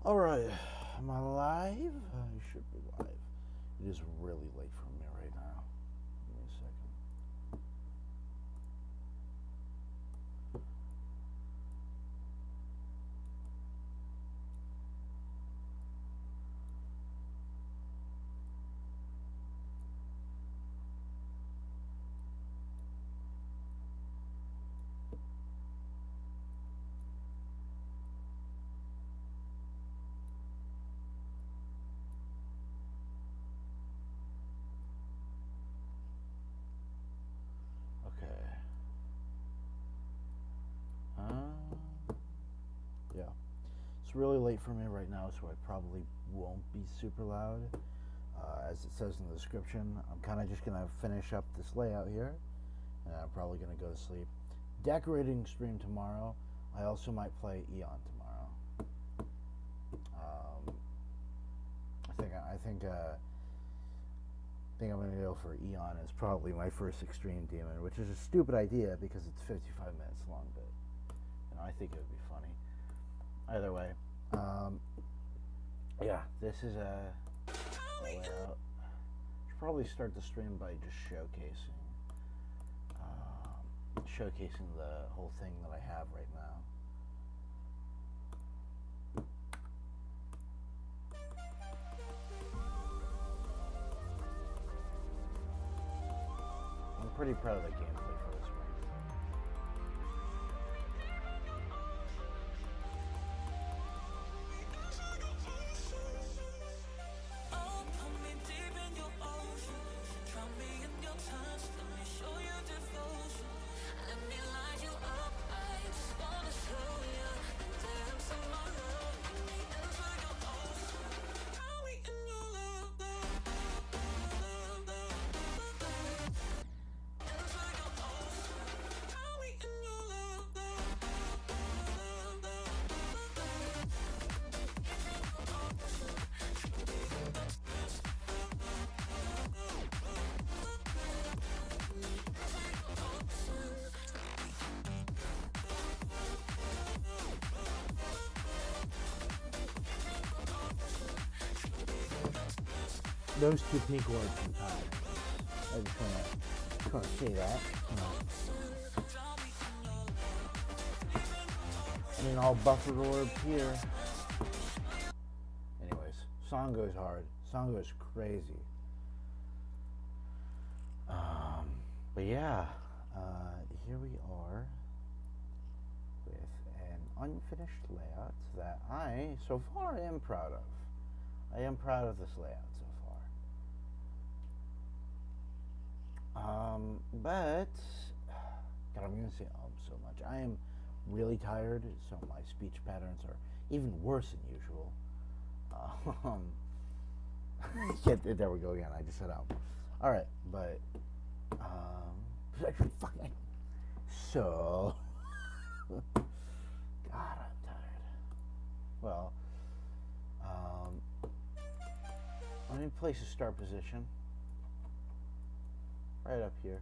Alright, am I live? I should be live. It is really late for me right now. Give me a second. Okay. Yeah. It's really late for me right now, so I probably won't be super loud. As it says in the description, I'm kind of just going to finish up this layout here, and I'm probably going to go to sleep. Decorating stream tomorrow. I also might play Eon tomorrow. I think I'm going to go for Eon as probably my first Extreme Demon, which is a stupid idea because it's 55 minutes long, but I think it would be funny. Either way, yeah, this is a layout. Should probably start the stream by just showcasing the whole thing that I have right now. I'm pretty proud of the gameplay for this one. Those two pink orbs in time. I just want to say that. I mean, all buffered orbs here. Anyways, song goes hard. Song goes crazy. But yeah, here we are with an unfinished layout that I, so far, am proud of. I am proud of this layout so far. But God, I'm gonna say so much. I am really tired, so my speech patterns are even worse than usual. Yeah, there we go again. I just said all right, but fucking so. God, I'm tired. Well, let me place a start position right up here.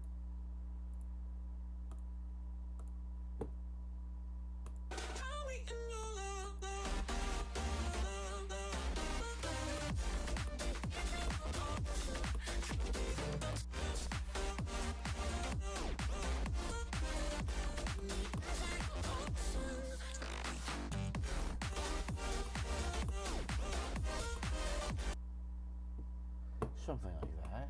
Something like that.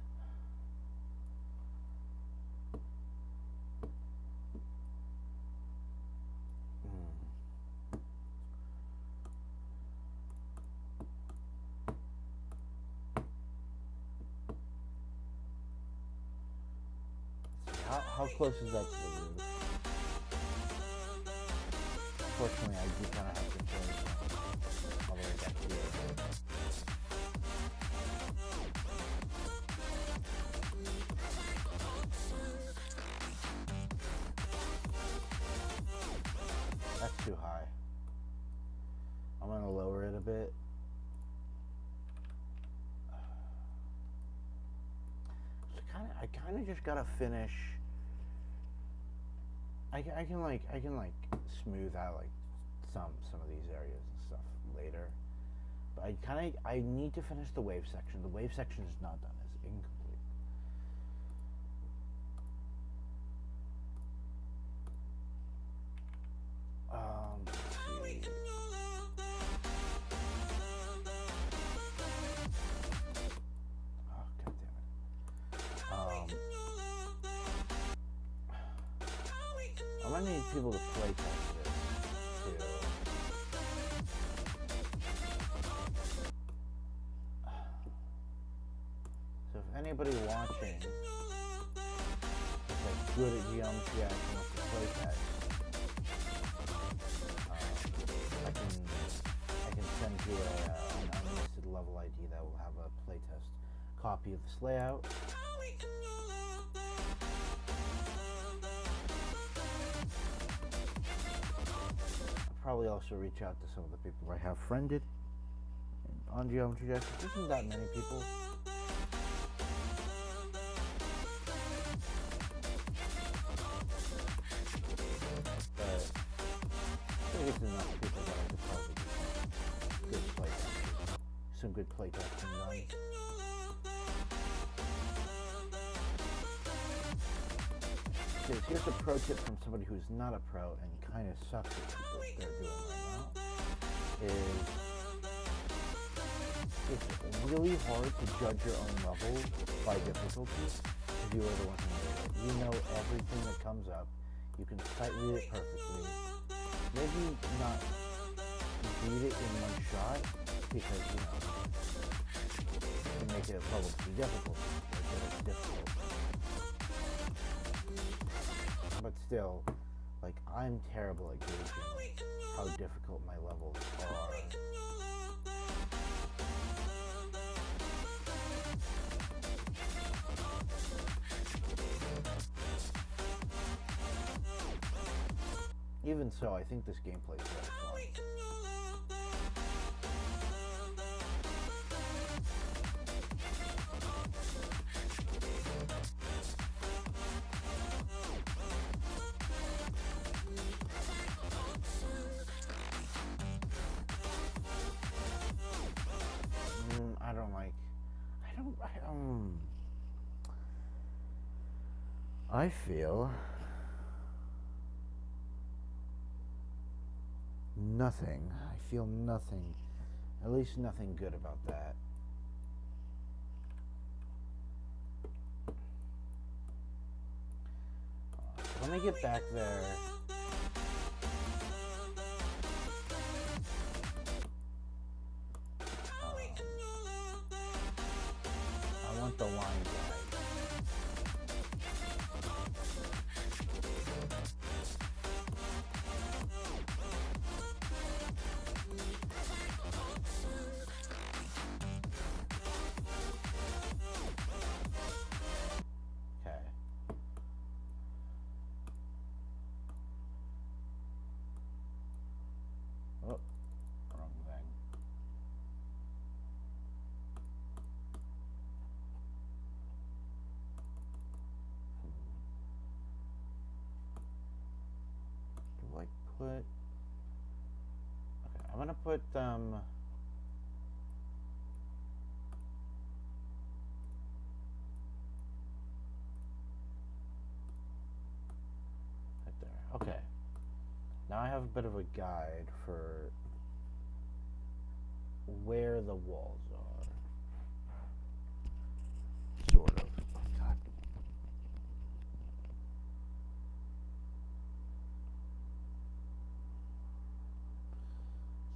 How close is that to the roof? Unfortunately, I do kind of have to place all the way back here. That's too high. I'm gonna lower it a bit. So I kind of just gotta finish. I can like smooth out like some of these areas and stuff later. I need to finish the wave section. The wave section is not done. It's incomplete. Let's see. Oh, God damn it. I'm gonna need people to play test this too. So if anybody watching is like good at Geometry Dash and wants to play test, I can send you an unlisted level ID that will have a playtest copy of this layout. I'll probably also reach out to some of the people I have friended on Geometry Dash. There isn't that many people. But I think it's enough people that I could probably do good playtesting. Some good playtesting done. Because here's a pro tip from somebody who's not a pro and kind of sucks at what they're doing right now. Is it's really hard to judge your own level by difficulty if you are the one who made it. You know everything that comes up. You can sight read it perfectly. Maybe not beat it in one shot because, you know, you can make it a level too difficult. Like it's difficult. But still, like, I'm terrible at gauging how difficult my levels are. Even so, I think this gameplay is very fun. I feel nothing. I feel nothing. At least nothing good about that. Let me get back there. I want the line guide. Okay, I'm gonna put right there. Okay, now I have a bit of a guide for where the walls are, sort of. Oh, God.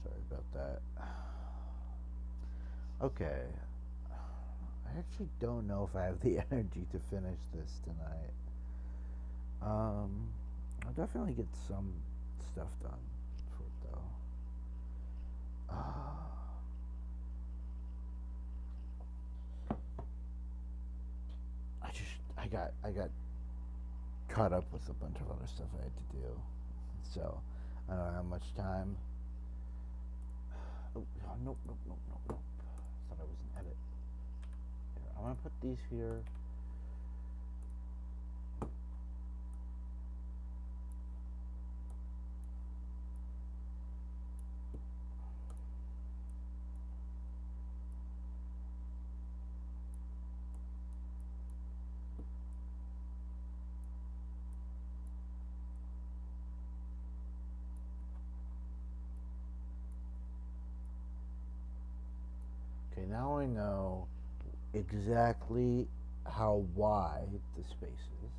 Sorry about that. Okay. I actually don't know if I have the energy to finish this tonight. I'll definitely get some stuff done for it though. I got caught up with a bunch of other stuff I had to do. So I don't have much time. Oh, nope. I thought I was an edit. Here, I'm gonna put these here. Okay, now I know exactly how wide the space is.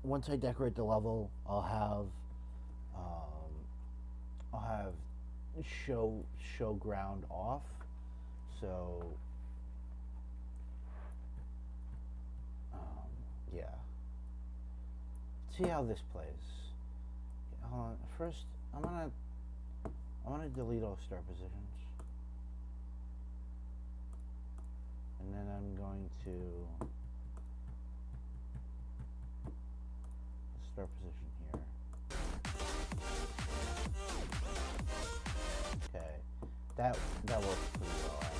Once I decorate the level, um, I'll have show ground off. So yeah, see how this plays. First, I'm gonna delete all start positions, and then I'm going to start position here. Okay, that works pretty well actually.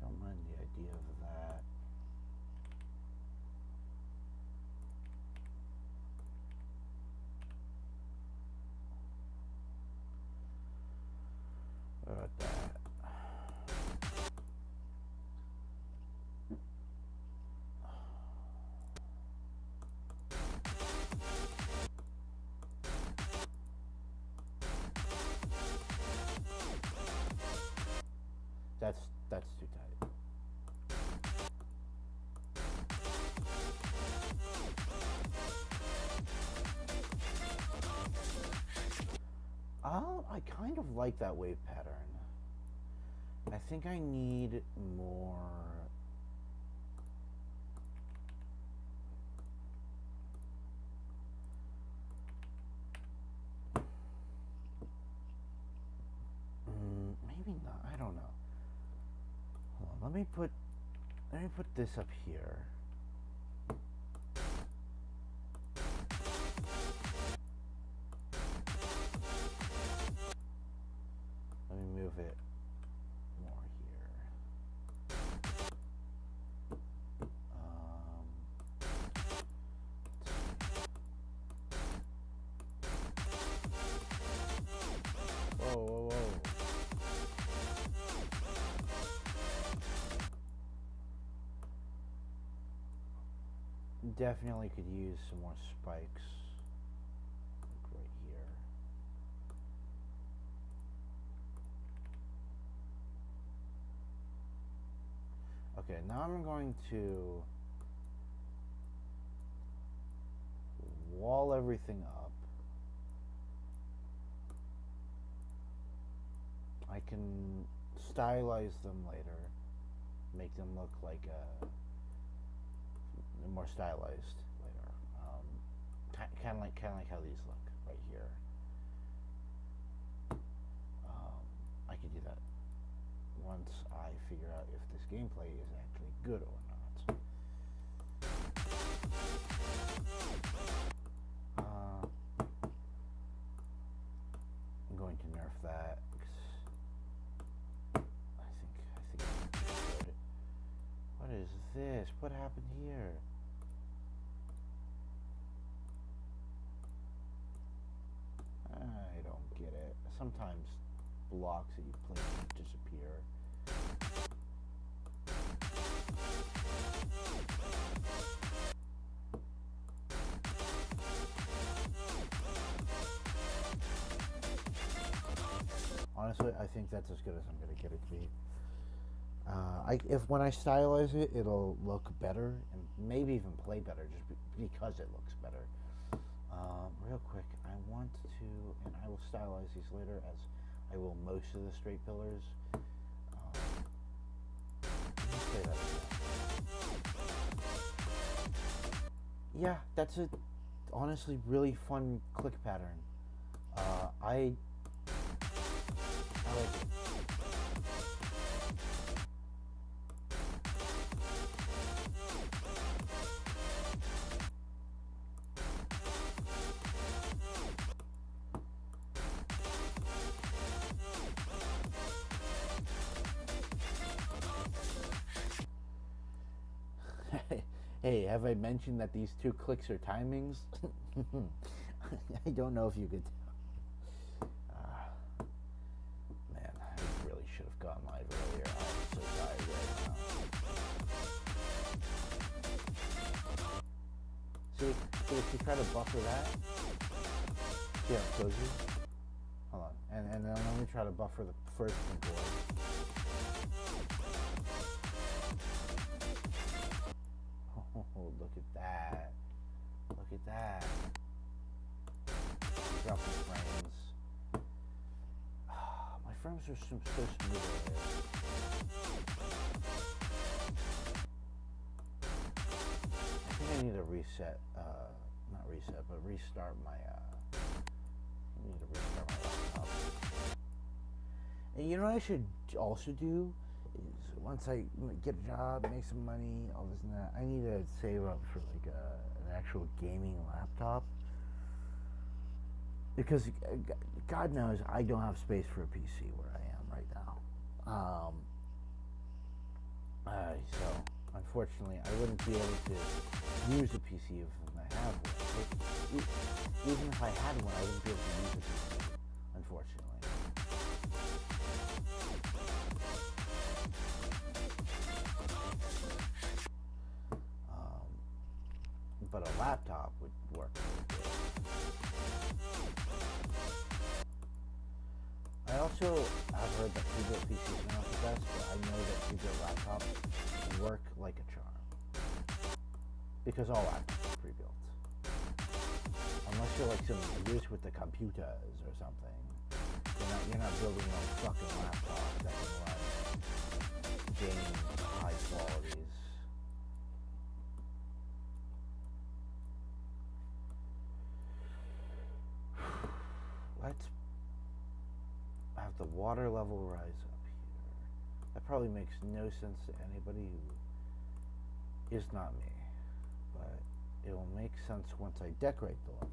Don't mind the idea of that. What about that? That's too tight. I kind of like that wave pattern. I think I need more. Maybe not. I don't know. Hold on. Let me put this up here. Let me move it more here. Whoa, whoa, whoa. Definitely could use some more spikes, like right here. Okay, now I'm going to wall everything up. I can stylize them later, make them look like more stylized later. Kind of like how these look right here. I could do that once I figure out if this gameplay is actually good or not. I'm going to nerf that. I think it's good. What is this? What happened here? I don't get it. Sometimes blocks that you place disappear. Honestly, I think that's as good as I'm going to get it to be. If when I stylize it, it'll look better and maybe even play better just because it looks better. Real quick, I want to, and I will stylize these later as I will most of the straight pillars. Play that again. Yeah, that's a honestly really fun click pattern. I like it. Hey, have I mentioned that these 2 clicks are timings? I don't know if you could tell. Man, I really should have gone live earlier. I'm so tired right now. See, if you try to buffer that, see how it shows you? Hold on, and then let me try to buffer the first board. Oh, look at that. Look at that. Dropping frames. My frames are so smooth. I think I need to reset, not reset, but restart my, I need to restart my laptop. And you know what I should also do? Is once I get a job, make some money, all this and that, I need to save up for like an actual gaming laptop. Because God knows I don't have space for a PC where I am right now. So unfortunately, I wouldn't be able to use a PC if I have one. Even if I had one, I wouldn't be able to use a PC, unfortunately. But a laptop would work really good. I also have heard that pre-built PCs are not the best, but I know that pre-built laptops work like a charm. Because all laptops are pre-built. Unless you're like some whiz with the computers or something. You're not building your own fucking laptop that can run games high qualities. Let's have the water level rise up here. That probably makes no sense to anybody who is not me, but it will make sense once I decorate the level.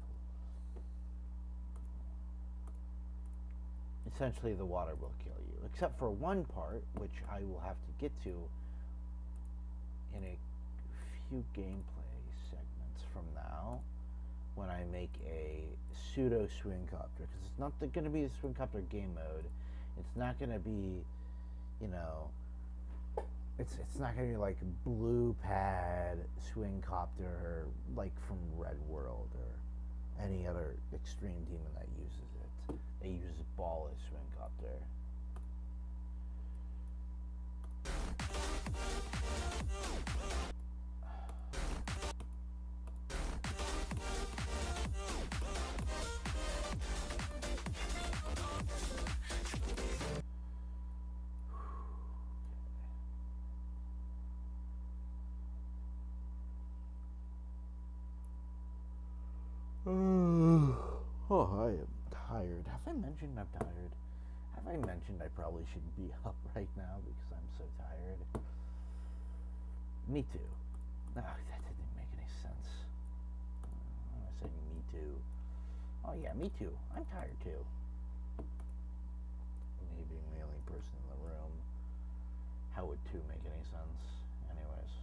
Essentially, the water will kill you, except for one part, which I will have to get to in a few gameplay segments from now, when I make a pseudo swing copter, because it's not going to be the swing copter game mode. It's not going to be, you know, it's not going to be like blue pad swing copter like from Red World or any other extreme demon that uses it. They use ball as swing copter. Oh, I am tired. Have I mentioned I'm tired? Have I mentioned I probably shouldn't be up right now because I'm so tired? Me too. No, that didn't make any sense. I'm not saying me too. Oh yeah, me too. I'm tired too. Me being the only person in the room. How would two make any sense? Anyways.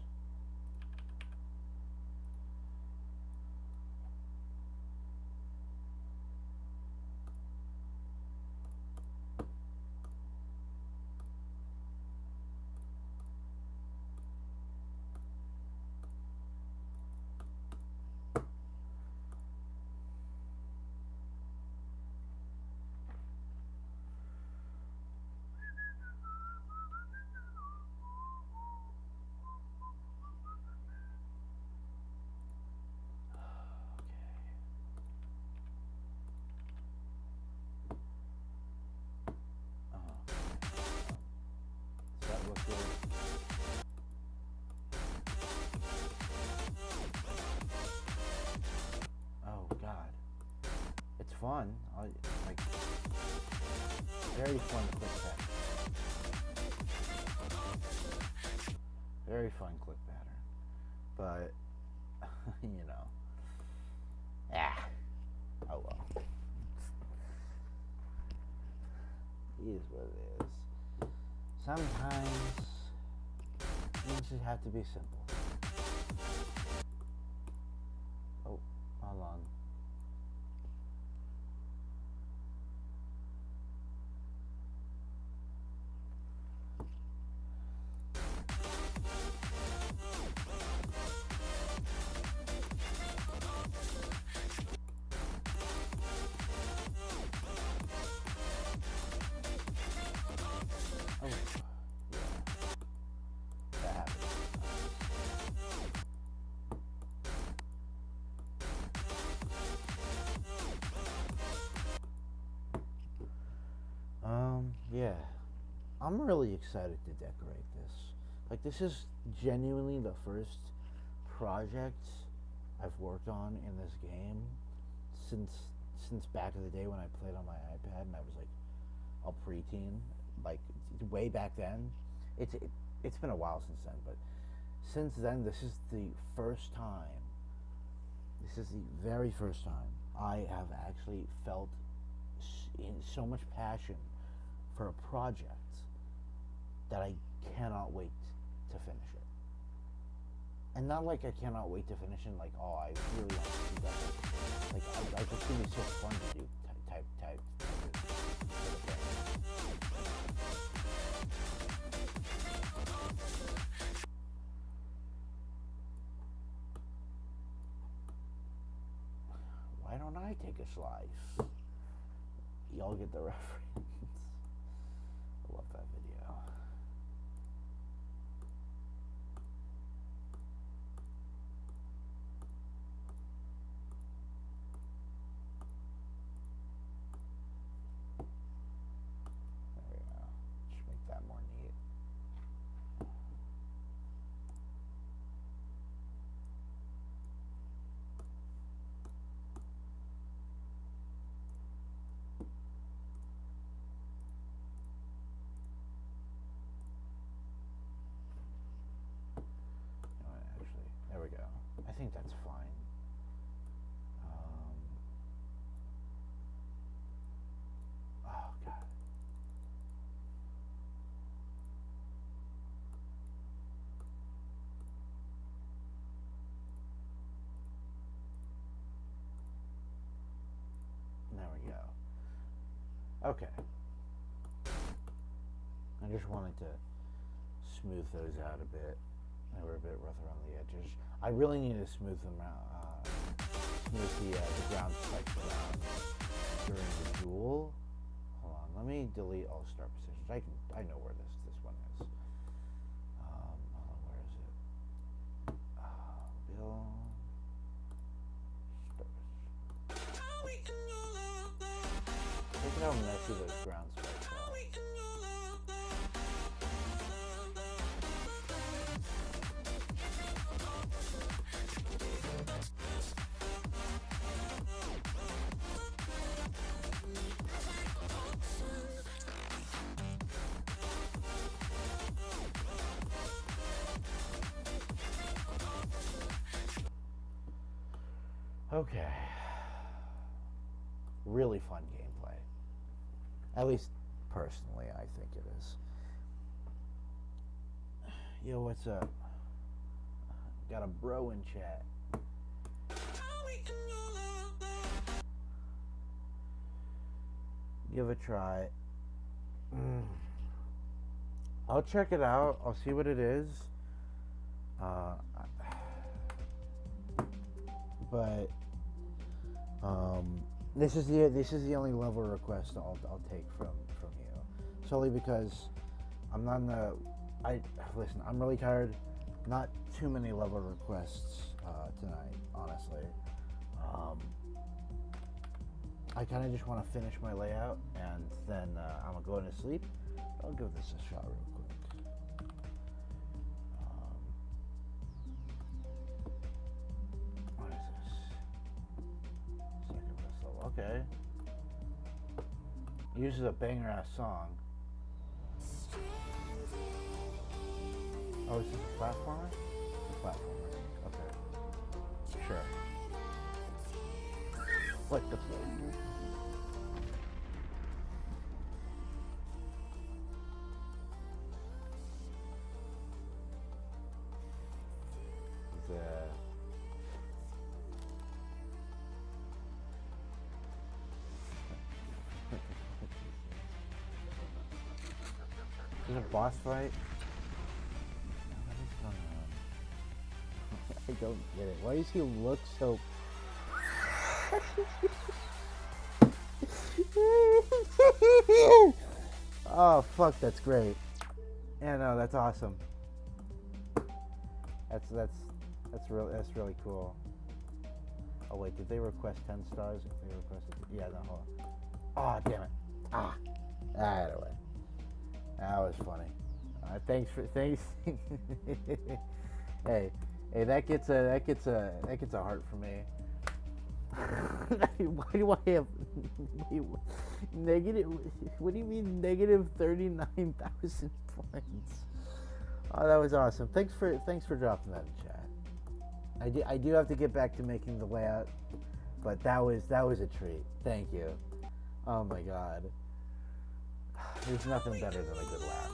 Fun. Like very fun click pattern. Very fun click pattern. But you know. Oh well. It is what it is. Sometimes things just have to be simple. yeah, I'm really excited to decorate this. Like, this is genuinely the first project I've worked on in this game since back in the day when I played on my iPad and I was like a preteen, like way back then. It's been a while since then, but since then, this is the first time. This is the very first time I have actually felt in so much passion for a project that I cannot wait to finish it. And not like I cannot wait to finish it, like, oh, I really want to do that. Like, I just think it's so fun to do type of thing. Why don't I take a slice? Y'all get the reference. I love that video. There we go. Just make that more neat. Actually, there we go. I think that's fine. Oh god. There we go. Okay. I just wanted to smooth those out a bit. They were a bit rough around the edges. I really need to smooth them out, smooth the ground spikes around during the duel. Hold on, let me delete all start positions. I know where this one is. Hold on, where is it? Bill. Look at how messy those ground spikes are. Okay. Really fun gameplay. At least personally, I think it is. Yo, what's up? Got a bro in chat. Give a try. I'll check it out. I'll see what it is. But this is the only level request I'll take from you, solely because I'm not in the. Listen. I'm really tired. Not too many level requests tonight, honestly. I kind of just want to finish my layout and then I'm gonna go into sleep. I'll give this a shot real quick. What is this? Second best level. Okay. Uses a banger ass song. Oh, is this a platformer? It's a platformer. Okay. Sure. What the fuck? Is it a boss fight? What is going on? I don't get it. Why does he look so... Oh fuck, that's great. Yeah, no, that's awesome. That's really cool. Oh wait, did they request 10 stars? If they requested, yeah, no, hold on. Oh damn it. Anyway. That was funny. Thanks. Hey, hey, that gets a heart for me. Why do I have negative? What do you mean negative 39,000 points? Oh, that was awesome. Thanks for dropping that in chat. I do have to get back to making the layout, but that was a treat. Thank you. Oh my god. There's nothing better than a good laugh.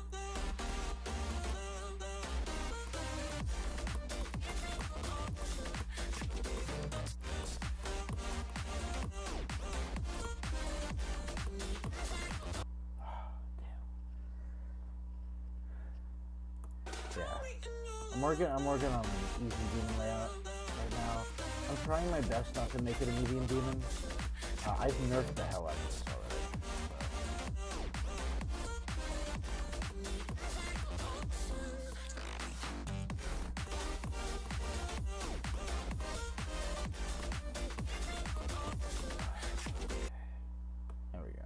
Yeah. I'm working on an easy demon layout right now. I'm trying my best not to make it a medium demon. I've nerfed the hell out of this already. There we go.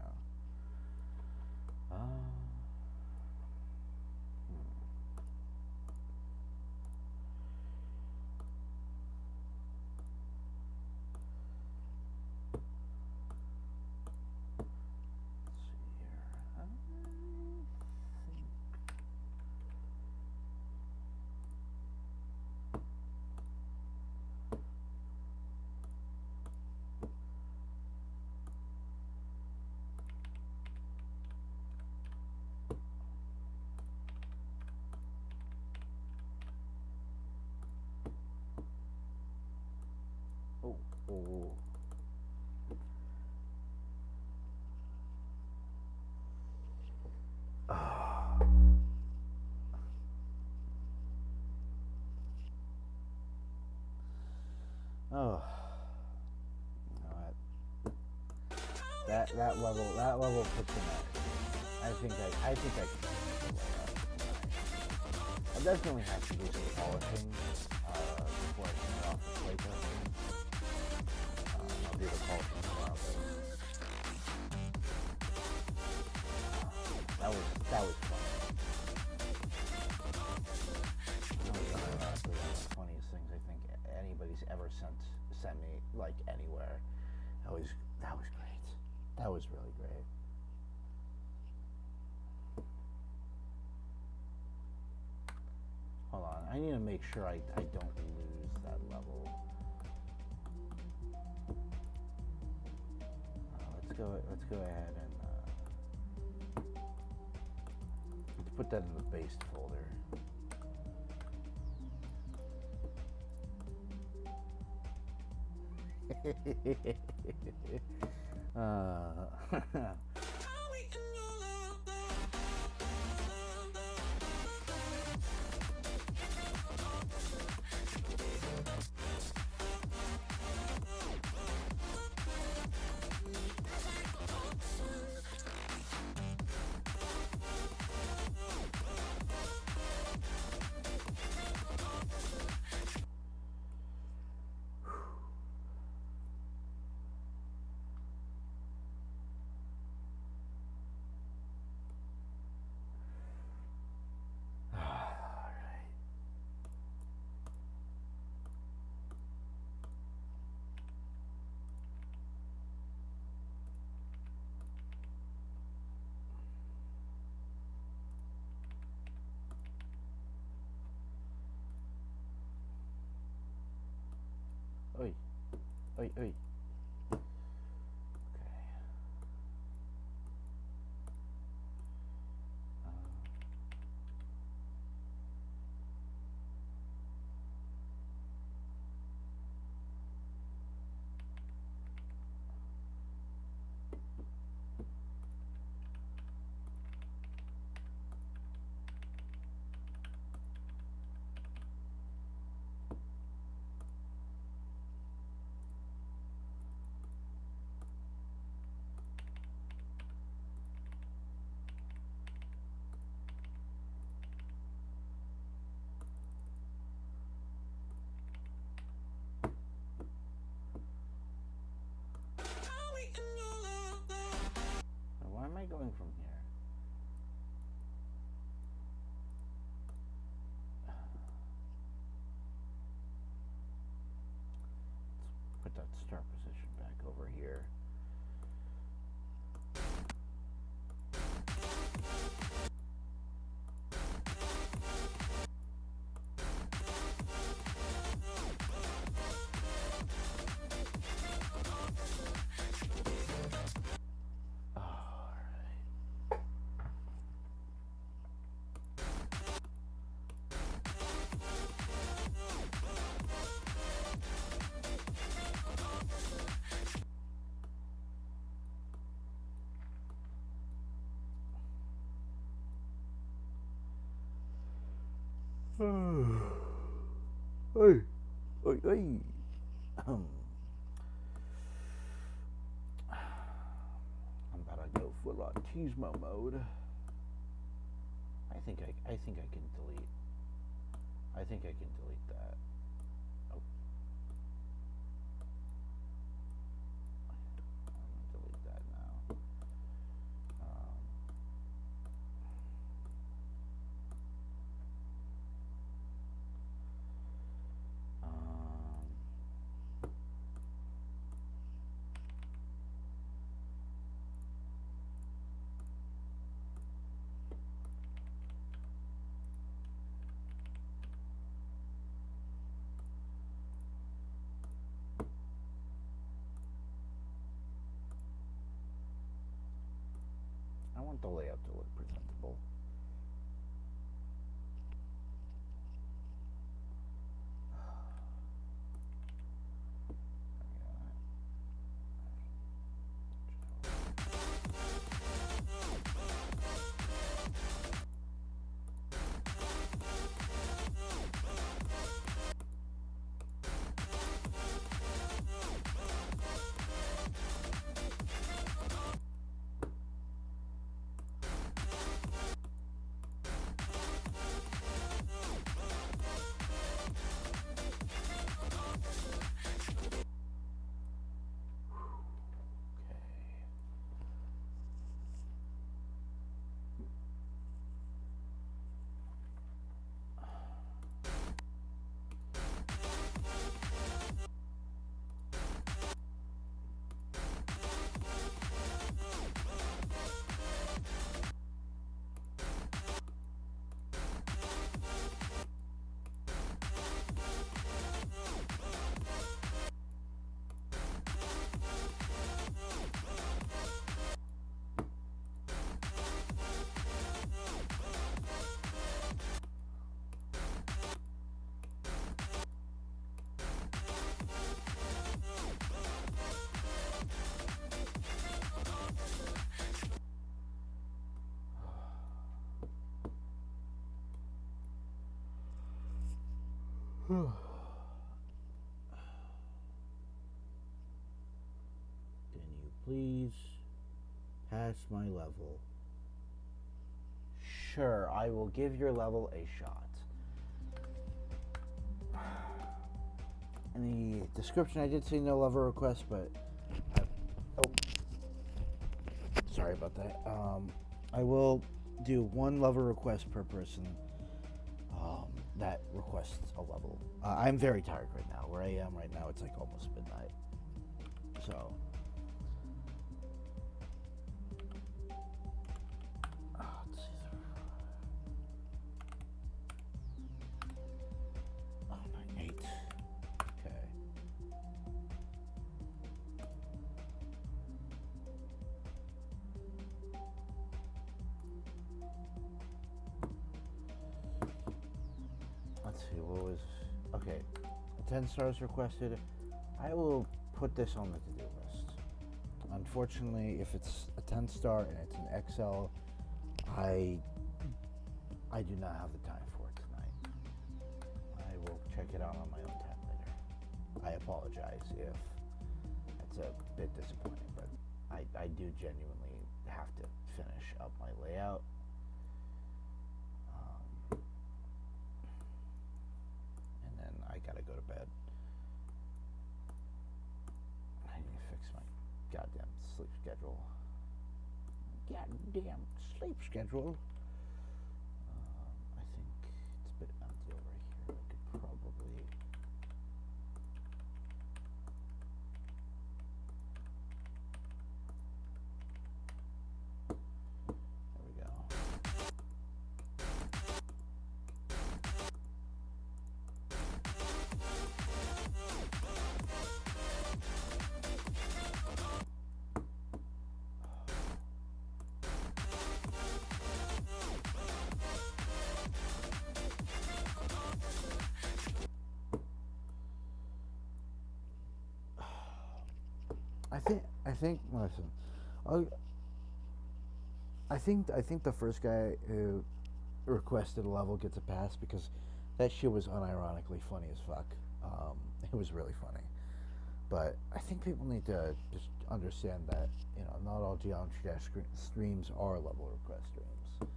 Oh. Oh. You know what? That level puts in that. I think I can finish the layout. I definitely have to do some polishing before I turn it off the playtesting. I'll do the polishing tomorrow. That was fun. That was honestly one of the funniest things I think anybody's ever sent me, like, anywhere. That was great. That was really great. Hold on, I need to make sure I don't lose that level. Let's go ahead and let's put that in the based folder. Oi. Oi, oi. Okay. Why am I going from here? that start position back over here. Hey, hey, hey. I'm about to go full on Teasmo mode. I think I can delete. I think I can delete that. Oh. I'm gonna delete that now. I want the layout to look presentable. Can you please pass my level? Sure, I will give your level a shot. In the description, I did say no level request, but sorry about that. I will do one level request per person that requests a level. I'm very tired right now. Where I am right now, it's like almost midnight. So, let's see. Oh, 9, 8. Okay. Let's see, what was... Okay, 10 stars requested. I will put this on the to-do list. Unfortunately, if it's a 10 star and it's an XL, I do not have the time for it tonight. I will check it out on my own time later. I apologize if it's a bit disappointing, but I do genuinely have to finish up my layout. And then I gotta go to bed. I need to fix my goddamn sleep schedule. Goddamn sleep schedule. I think it's a bit empty over here. I could probably... I think. Listen, I, I think the first guy who requested a level gets a pass because that shit was unironically funny as fuck. It was really funny. But I think people need to just understand that, not all Geometry Dash streams are level request streams.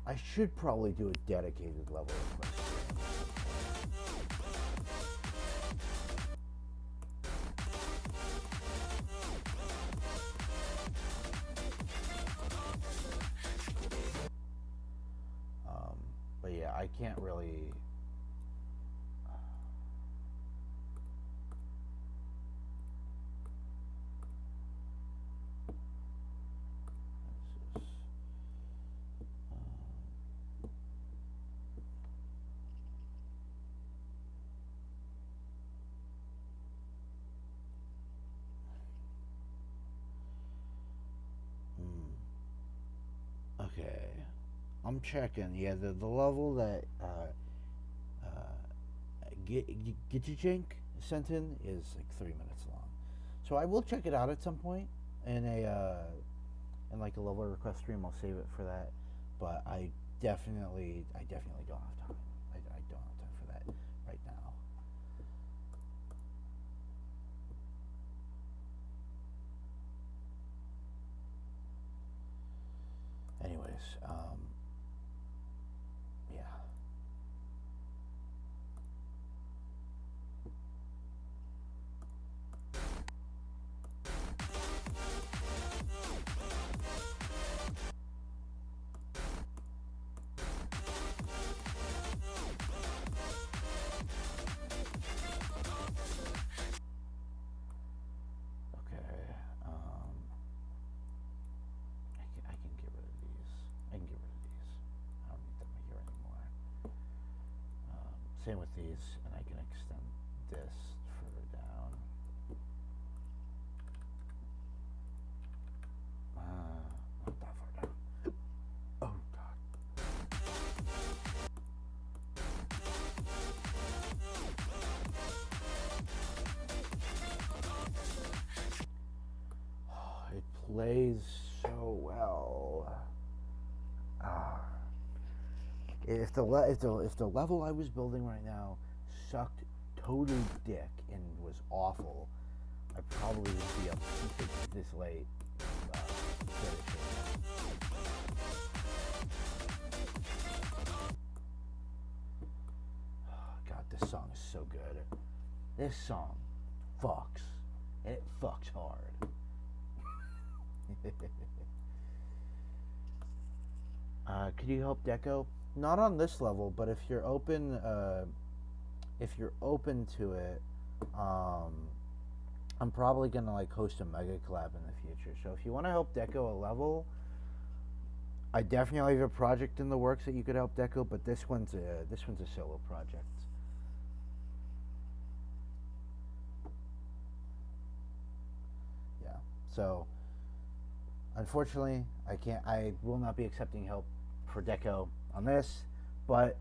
I should probably do a dedicated level request stream. But yeah, I can't really. Okay, I'm checking. Yeah, the level that Gitchijink sent in is like 3 minutes long, so I will check it out at some point in in like a level request stream. I'll save it for that, but I definitely don't have time. I don't have time for that right now. Anyways, yeah. Okay. I can get rid of these. I can get rid of these. I don't need them here anymore. Same with these, and I can extend this further down. Not that far down. Oh god. It plays so well. Ah. If the level I was building right now sucked total dick and was awful, I probably would be up this late finishing it. God, this song is so good. This song fucks, and it fucks hard. Could you help Deco? Not on this level, but if you're open to it, I'm probably gonna like host a mega collab in the future. So if you want to help Deco a level, I definitely have a project in the works that you could help Deco, but this one's a solo project. Yeah. So unfortunately, I can't. I will not be accepting help for Deco on this. But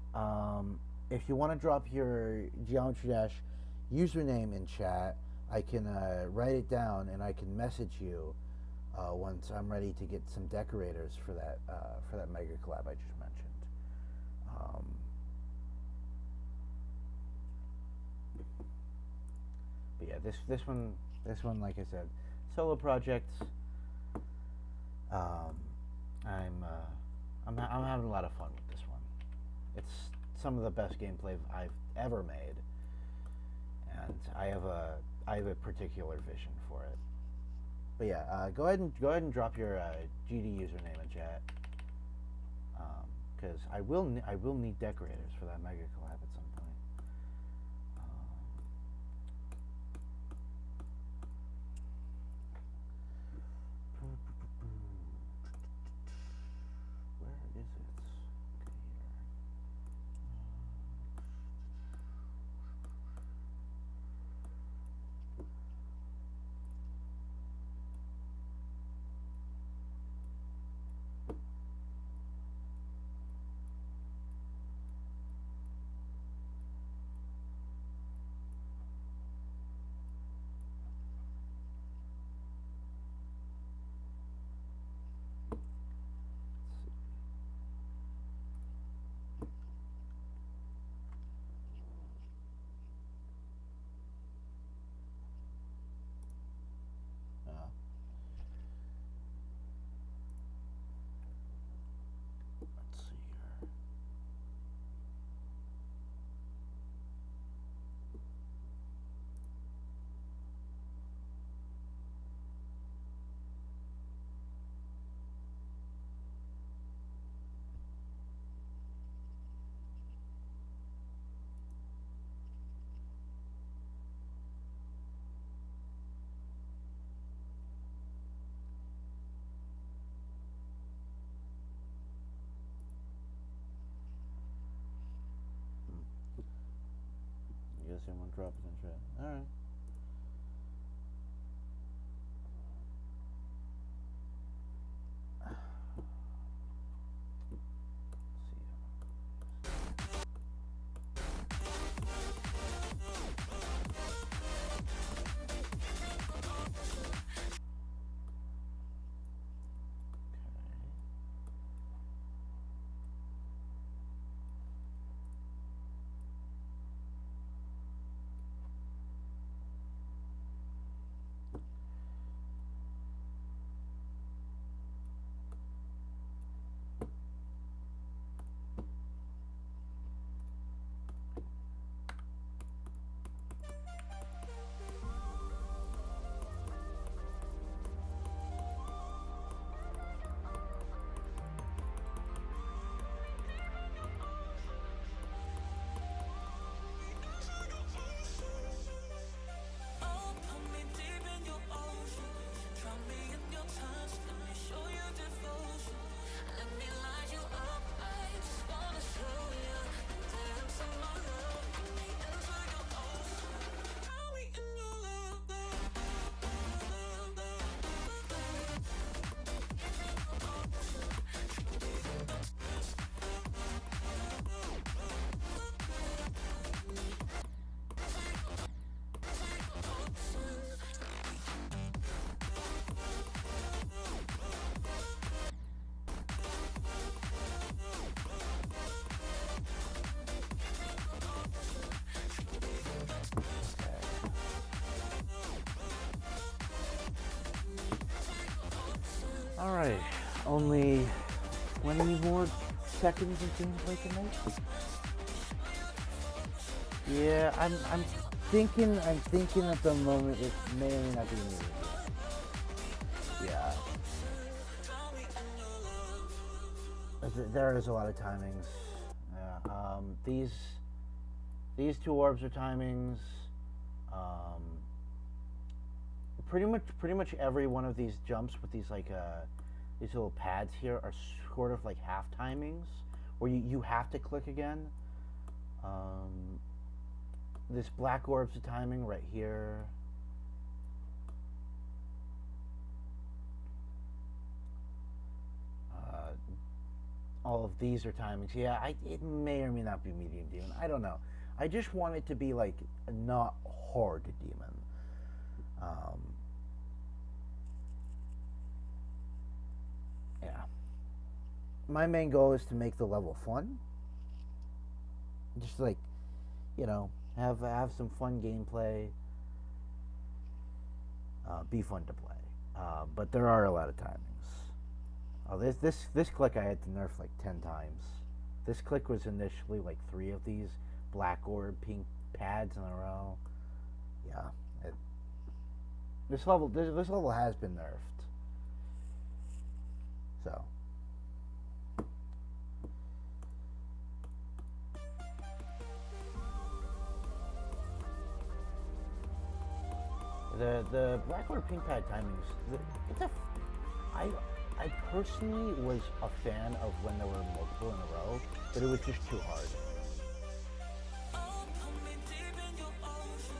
if you want to drop your Geometry Dash username in chat, I can write it down and I can message you once I'm ready to get some decorators for that mega collab I just mentioned. Um, but yeah, this one, like I said, solo project. Um, I'm having a lot of fun with this one. It's some of the best gameplay I've ever made, and I have a particular vision for it. But yeah, go ahead and drop your GD username in chat, because I will need decorators for that mega collab at some point. Where is it? Okay, here. potassium won't drop as much. Alright. Alright, only 20 more seconds of gameplay tonight. Yeah, I'm thinking at the moment it may or may not be needed. Yeah. There is a lot of timings. Yeah. These two orbs are timings. Pretty much every one of these jumps with these these little pads here are sort of like half timings, where you have to click again. This black orb's a timing right here. All of these are timings. Yeah, it may or may not be medium demon. I don't know. I just want it to be like not hard demon. Yeah. My main goal is to make the level fun. Just like, have some fun gameplay. Be fun to play. But there are a lot of timings. Oh, this click I had to nerf like 10 times. This click was initially like 3 of these black orb pink pads in a row. Yeah, this level has been nerfed. So. The black orb pink pad timings. I personally was a fan of when there were multiple in a row, but it was just too hard.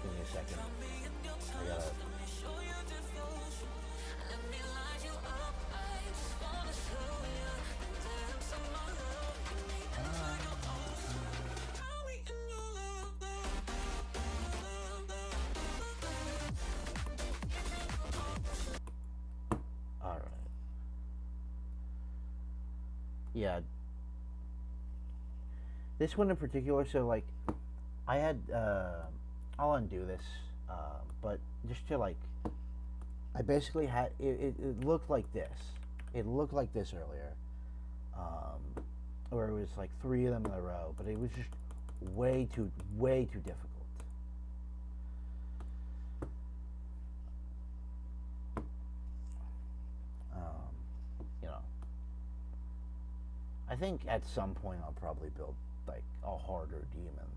Give me a second. I gotta... Alright. Yeah. This one in particular, so like, I had, I'll undo this, but just to like, I basically had, it looked like this. It looked like this earlier. Or it was like 3 of them in a row, but it was just way too difficult. I think at some point I'll probably build like a harder demon,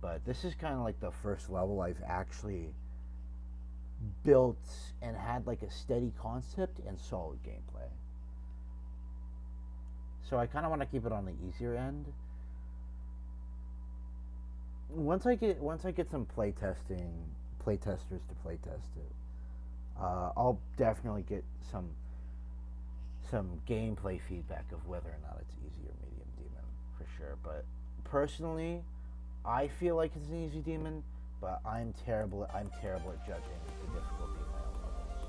but this is kind of like the first level I've actually built and had like a steady concept and solid gameplay. So I kind of want to keep it on the easier end. once I get some playtesters to playtest it, I'll definitely get some gameplay feedback of whether or not it's easy or medium demon for sure. But personally, I feel like it's an easy demon, but I'm terrible at judging the difficulty of my own levels.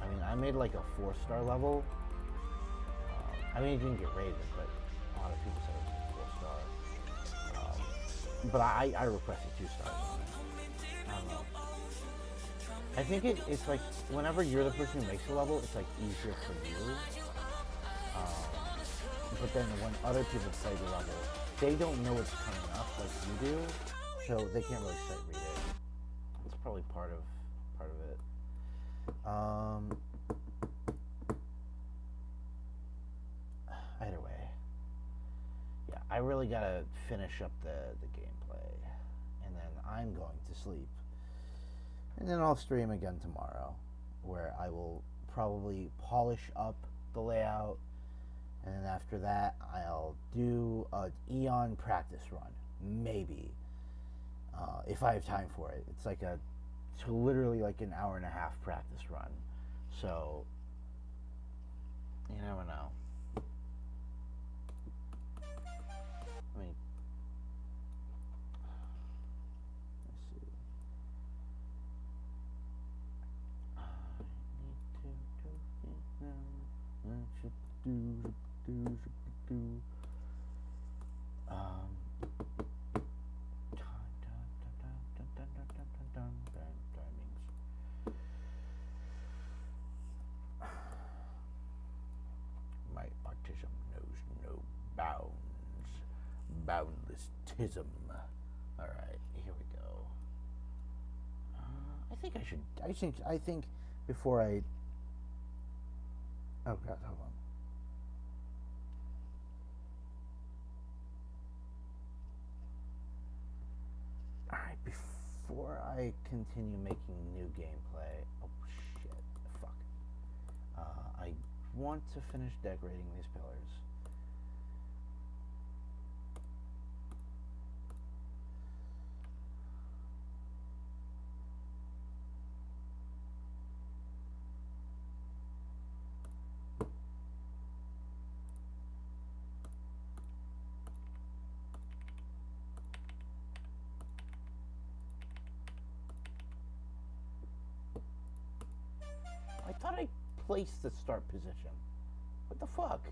I mean, I made like a 4-star level. I mean, it didn't get rated, but a lot of people said it was 4-star. But I requested 2 stars on it. I don't know. I think it's like whenever you're the person who makes the level, it's like easier for you. But then when other people play the level, they don't know what's coming up like you do, so they can't really sight read it. It's probably part of it. Either way, yeah, I really gotta finish up the gameplay, and then I'm going to sleep, and then I'll stream again tomorrow, where I will probably polish up the layout. And then after that, I'll do an Eon practice run, maybe, if I have time for it. It's like literally like an hour and a half practice run. So, you never know. I mean, let's see. I need to do my autism knows no bounds. Boundless tism. Alright, here we go. I think before I... Oh god, hold on. Alright, before I continue making new gameplay... Oh shit, fuck. I want to finish decorating these pillars. I thought I placed the start position. What the fuck?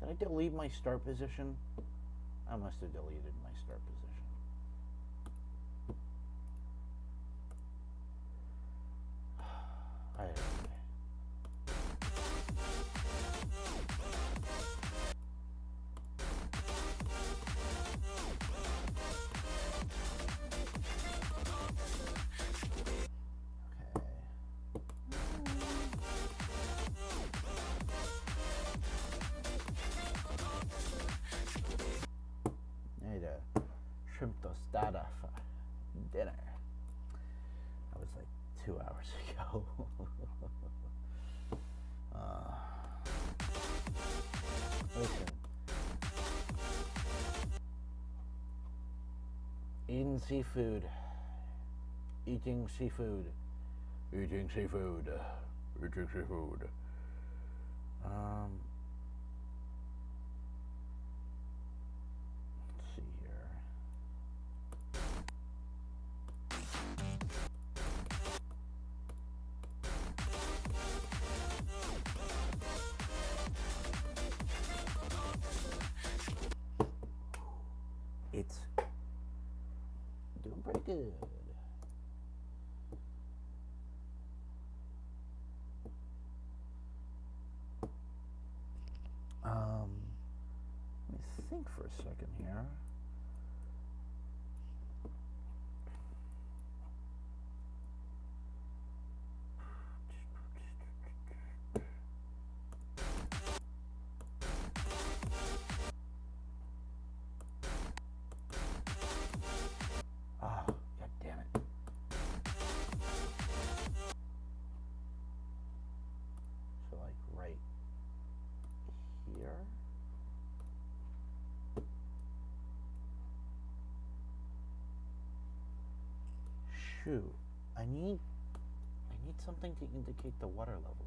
Did I delete my start position? I must have deleted my start position. I don't know. Shrimp tostada for dinner. That was like 2 hours ago. Listen. Eating seafood. Eating seafood. Eating seafood. Eating seafood. Let's see here. It's doing pretty good. Let me think for a second here. God damn it. So like right here. shoot, I need something to indicate the water level.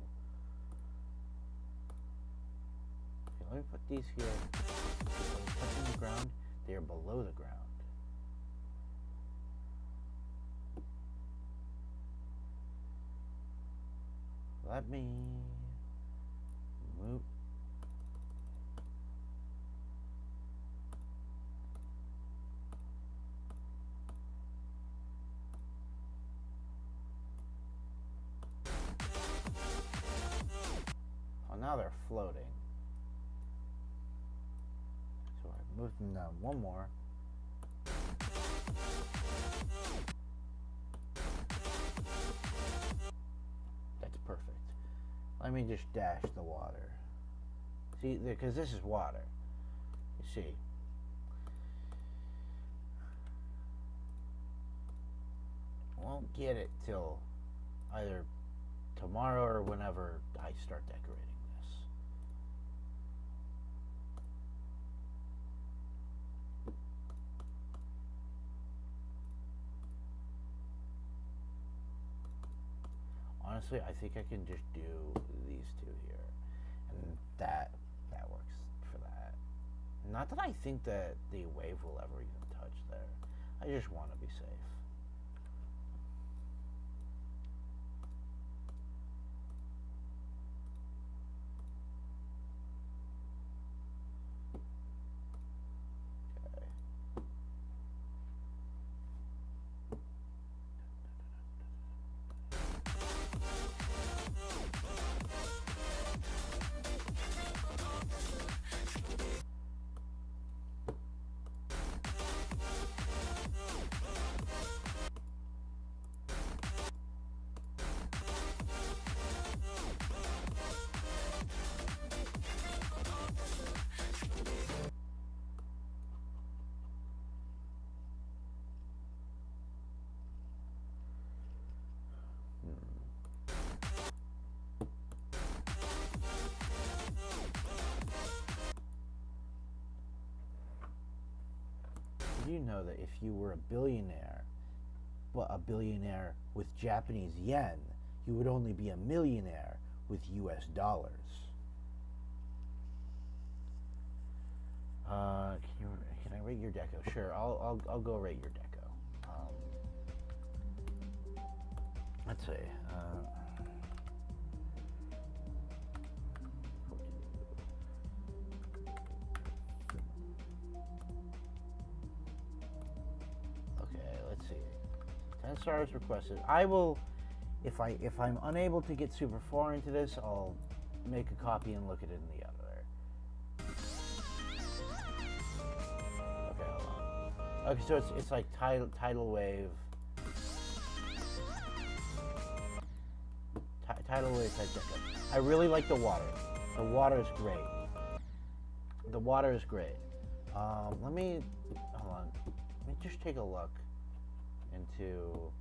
Okay, let me put these here. When touching the ground, they are below the ground. Let me move. Oh, now they're floating. So I moved them down one more. That's perfect. Let me just dash the water. See, because this is water. You see. Won't get it till either tomorrow or whenever I start decorating this. Honestly, I think I can just do these two here, and that works for that. Not that I think that the wave will ever even touch there. I just want to be safe. You know that if you were a billionaire, but a billionaire with Japanese yen, you would only be a millionaire with US dollars. Can I rate your deco? Sure, I'll go rate your deco. Let's see. Let's see. 10 stars requested. I will, if I'm unable to get super far into this, I'll make a copy and look at it in the editor. Okay, hold on. Okay, so it's like tidal wave. Tidal wave type deco. I really like the water. The water is great. The water is great. Let me hold on. Let me just take a look into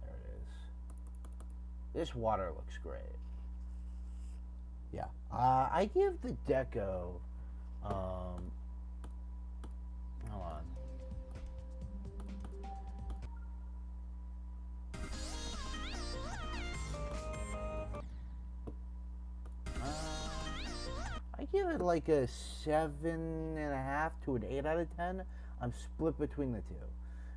there it is. This water looks great. Yeah, I give the deco hold on. I give it like a 7.5 to an 8 out of 10. I'm split between the two,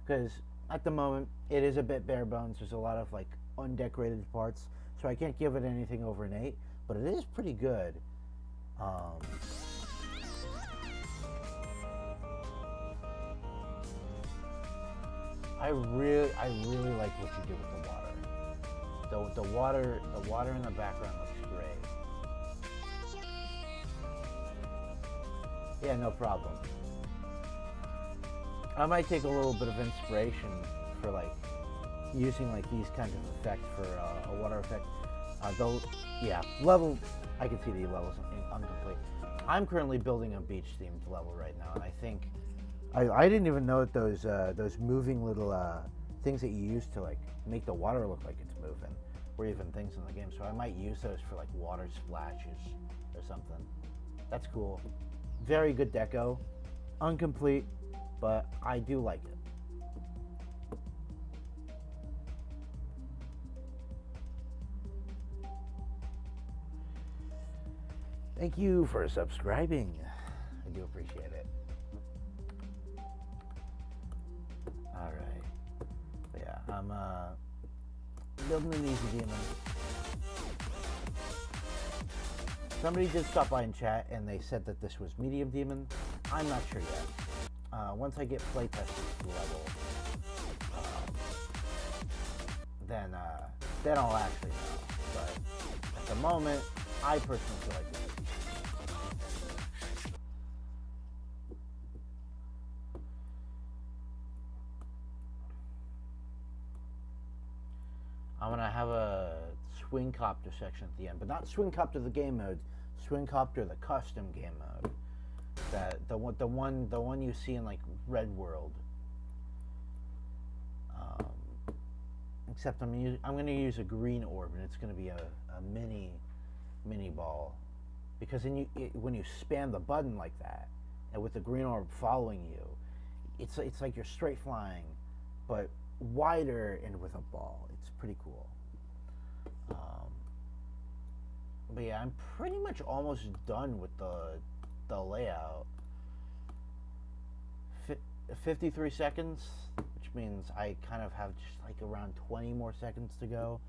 because at the moment it is a bit bare bones. There's a lot of like undecorated parts, so I can't give it anything over an 8. But it is pretty good. I really like what you did with the water. The water in the background looks great. Yeah, no problem. I might take a little bit of inspiration for like using like these kinds of effects for a water effect. Though, yeah, level. I can see the levels incomplete. I'm currently building a beach themed level right now, and I think I didn't even know that those moving little things that you use to like make the water look like it's moving were even things in the game. So I might use those for like water splashes or something. That's cool. Very good deco. Incomplete, but I do like it. Thank you for subscribing. I do appreciate it. Alright. Yeah, I'm building an easy demon. Somebody did stop by in chat and they said that this was medium demon. I'm not sure yet. Once I get playtested level, then I'll actually know. But at the moment, I personally feel like this is I'm gonna have a swing copter section at the end, but not swing copter the game mode, swing copter the custom game mode. That the one you see in like Red World. Except I'm gonna use a green orb, and it's gonna be a mini ball, because when you spam the button like that, and with the green orb following you, it's like you're straight flying, but wider and with a ball. It's pretty cool. But yeah, I'm pretty much almost done with the layout. 53 seconds, which means I kind of have just like around 20 more seconds to go,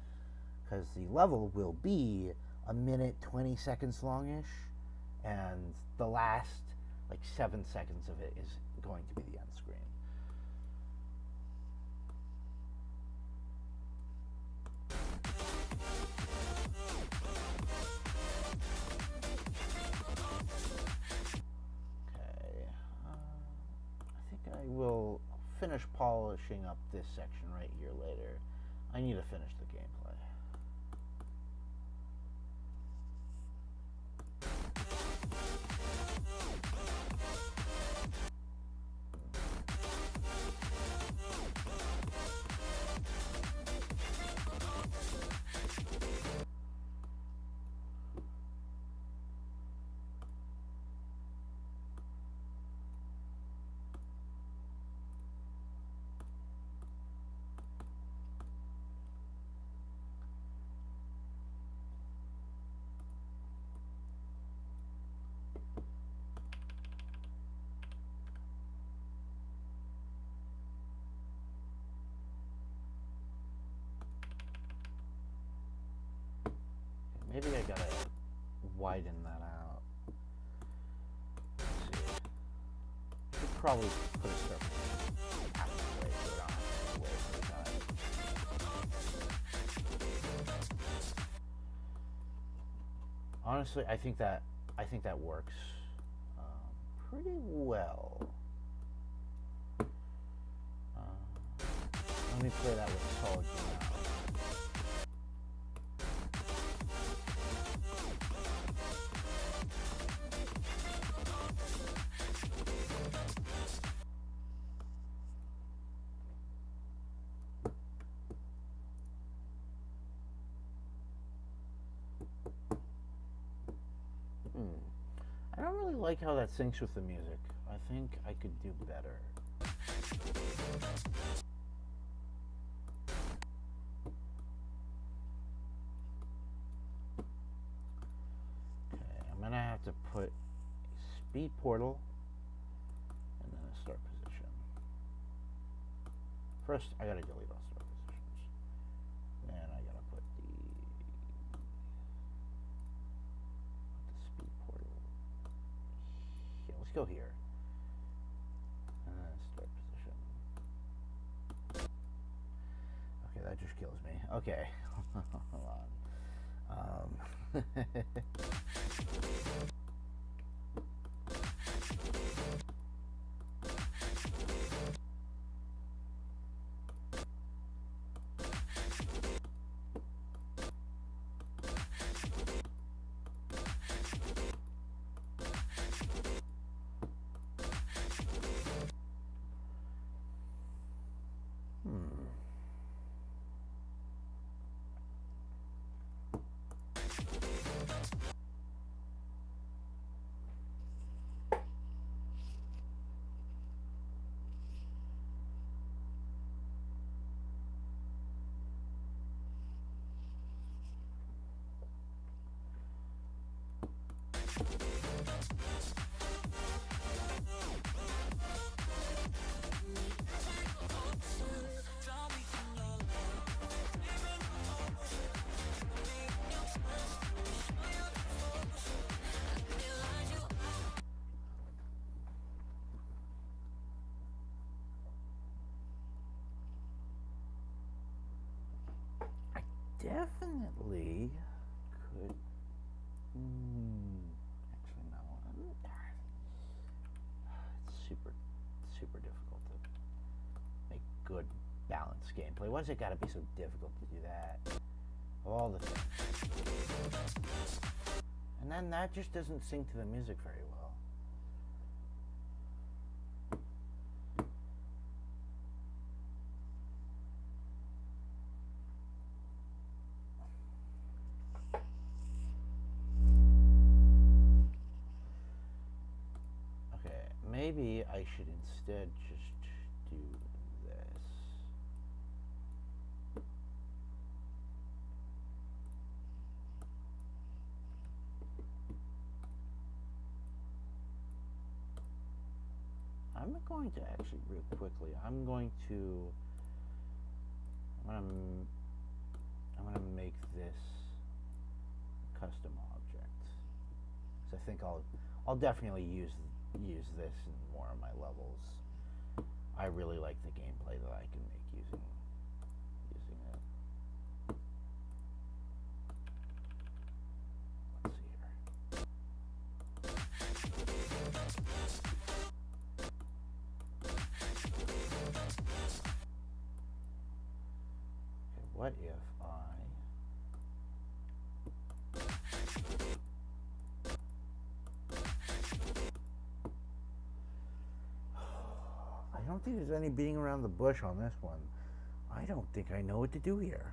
because the level will be a minute 20 seconds longish, and the last like 7 seconds of it is going to be the end screen. I will finish polishing up this section right here later. I need to finish the gameplay. Maybe I gotta widen that out. Let's see. Should probably put a surface out of the way so I don't have to wait for time. Honestly, I think that works pretty well. Let me play that with solid ground. I don't really like how that syncs with the music. I think I could do better. Okay, I'm gonna have to put a speed portal and then a start position. First, I gotta delete all start positions. Then I gotta put the speed portal. Yeah, let's go here. And then start position. Okay, that just kills me. Okay, hold on. definitely could. Actually, no. It's super difficult to make good, balanced gameplay. Why's it gotta be so difficult to do that? All the things. And then that just doesn't sync to the music very well. Maybe I should instead just do this. I'm going to actually real quickly. I'm gonna make this custom object. So I think I'll definitely use this in more of my levels. I really like the gameplay that I can make using it. Let's see here. Okay, what if I don't think there's any beating around the bush on this one. I don't think I know what to do here.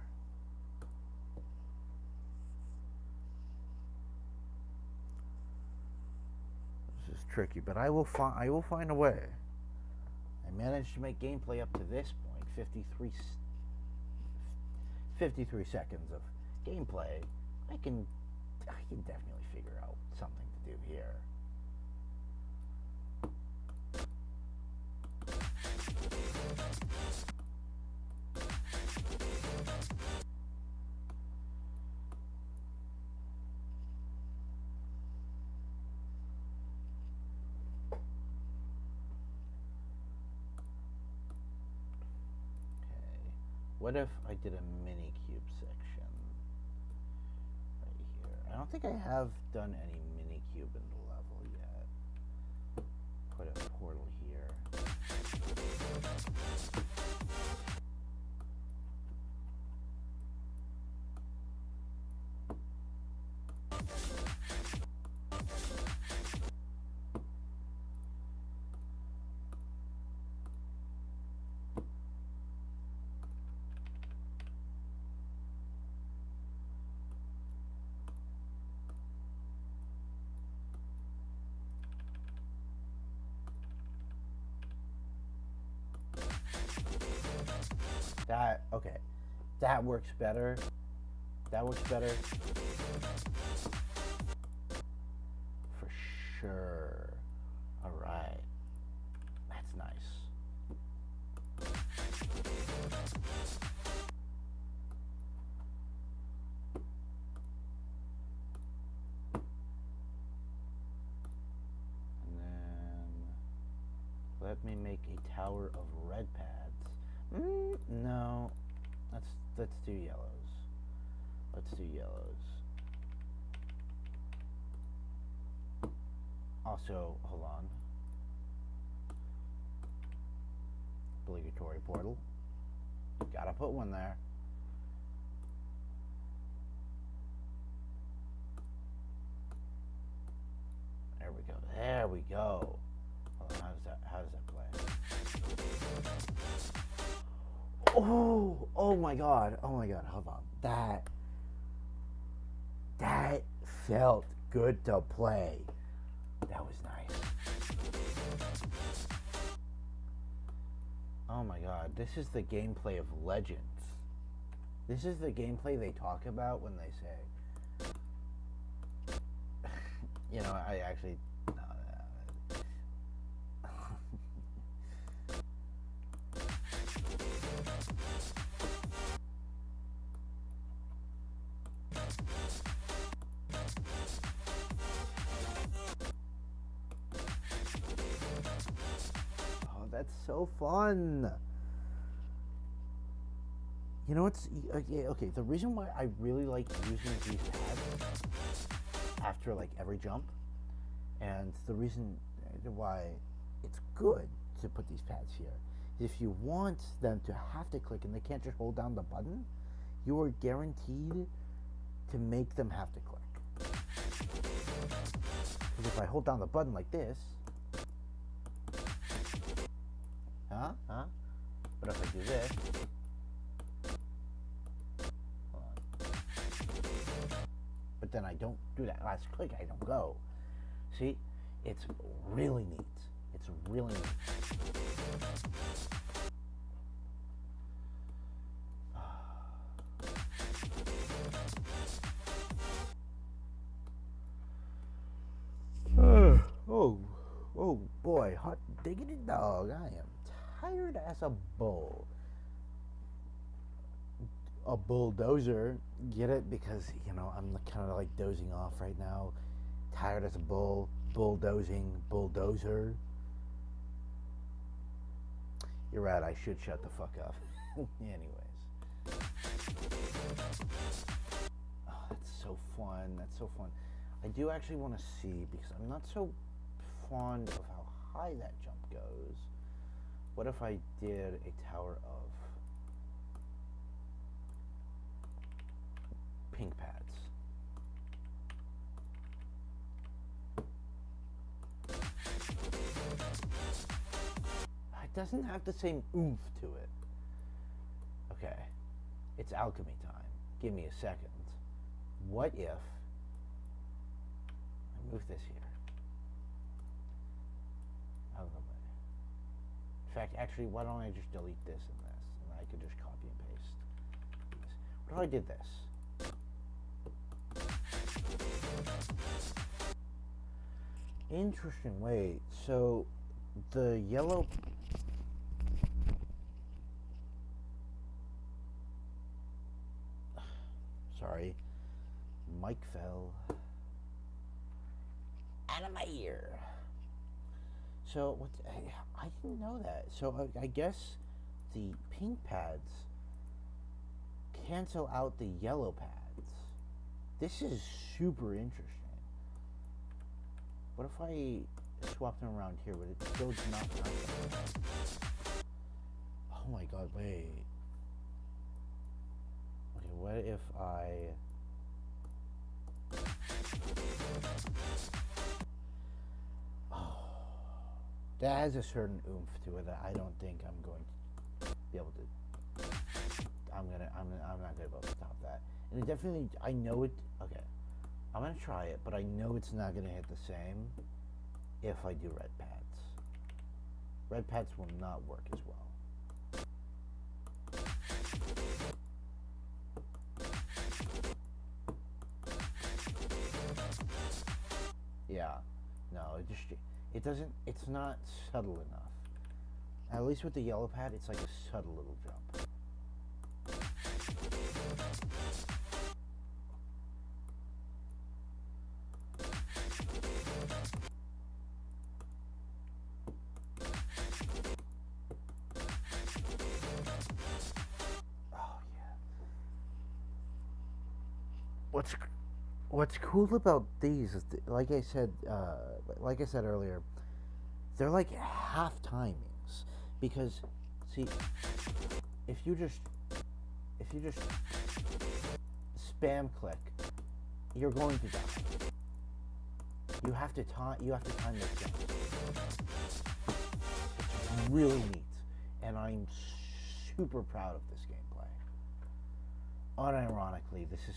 This is tricky, but I will find a way. I managed to make gameplay up to this point, 53 seconds of gameplay. I can definitely figure out something to do here. What if I did a mini cube section right here? I don't think I have done any mini cube in the level yet. Put a portal here. Okay. That works better. That works better. For sure. Alright. That's nice. And then let me make a tower of red pads. No. Let's do yellows. Let's do yellows. Also, hold on. Obligatory portal. Gotta put one there. There we go. There we go. Hold on, how does that play? Oh my god, hold on. That felt good to play. That was nice. Oh my god, this is the gameplay of Legends. This is the gameplay they talk about when they say, you know, I actually, no. That's so fun. You know what's okay? The reason why I really like using these pads after like every jump, and the reason why it's good to put these pads here, if you want them to have to click and they can't just hold down the button, you are guaranteed to make them have to click. Because if I hold down the button like this, but if I do this, hold on. But then I don't do that last click, I don't go. See, it's really neat. It's really neat. Oh boy, hot diggity dog, I am tired as a bull. A bulldozer, get it? Because, I'm kind of like dozing off right now. Tired as a bull, bulldozing, bulldozer. You're right, I should shut the fuck up. Anyways. Oh, that's so fun, that's so fun. I do actually want to see, because I'm not so fond of how high that jump goes. What if I did a tower of pink pads? It doesn't have the same oomph to it. Okay, it's alchemy time. Give me a second. What if I move this here? Out of the way. In fact, actually, why don't I just delete this and this, and I could just copy and paste these. What if I did this? Interesting. Wait, so the yellow... Sorry. Mic fell out of my ear. So, I didn't know that. So, I guess the pink pads cancel out the yellow pads. This is super interesting. What if I swap them around here? Would it still not cancel? Oh my god, wait. Okay, what if I... Oh, that has a certain oomph to it that I don't think I'm going to be able to... I'm not gonna be able to stop that. And it definitely, I know it, okay. I'm gonna try it, but I know it's not gonna hit the same if I do red pads. Red pads will not work as well. Yeah, no, it doesn't, it's not subtle enough. At least with the yellow pad, it's like a subtle little jump. Oh yeah. What's cool about these is, like I said earlier, they're like half timings, because see, if you just spam click, you're going to die. You have to time this jump. It's really neat, and I'm super proud of this gameplay. Unironically, this is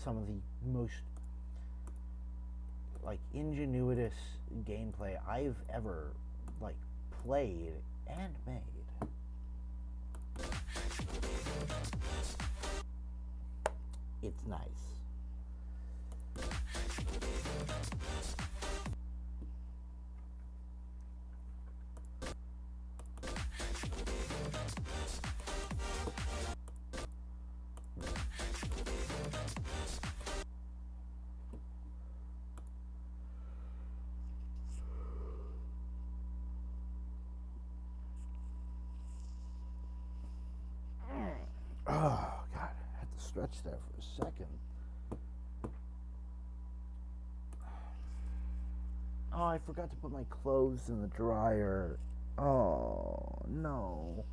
some of the most like ingenuitous gameplay I've ever like played and made. It's nice. stretch there for a second. Oh, I forgot to put my clothes in the dryer. Oh, no.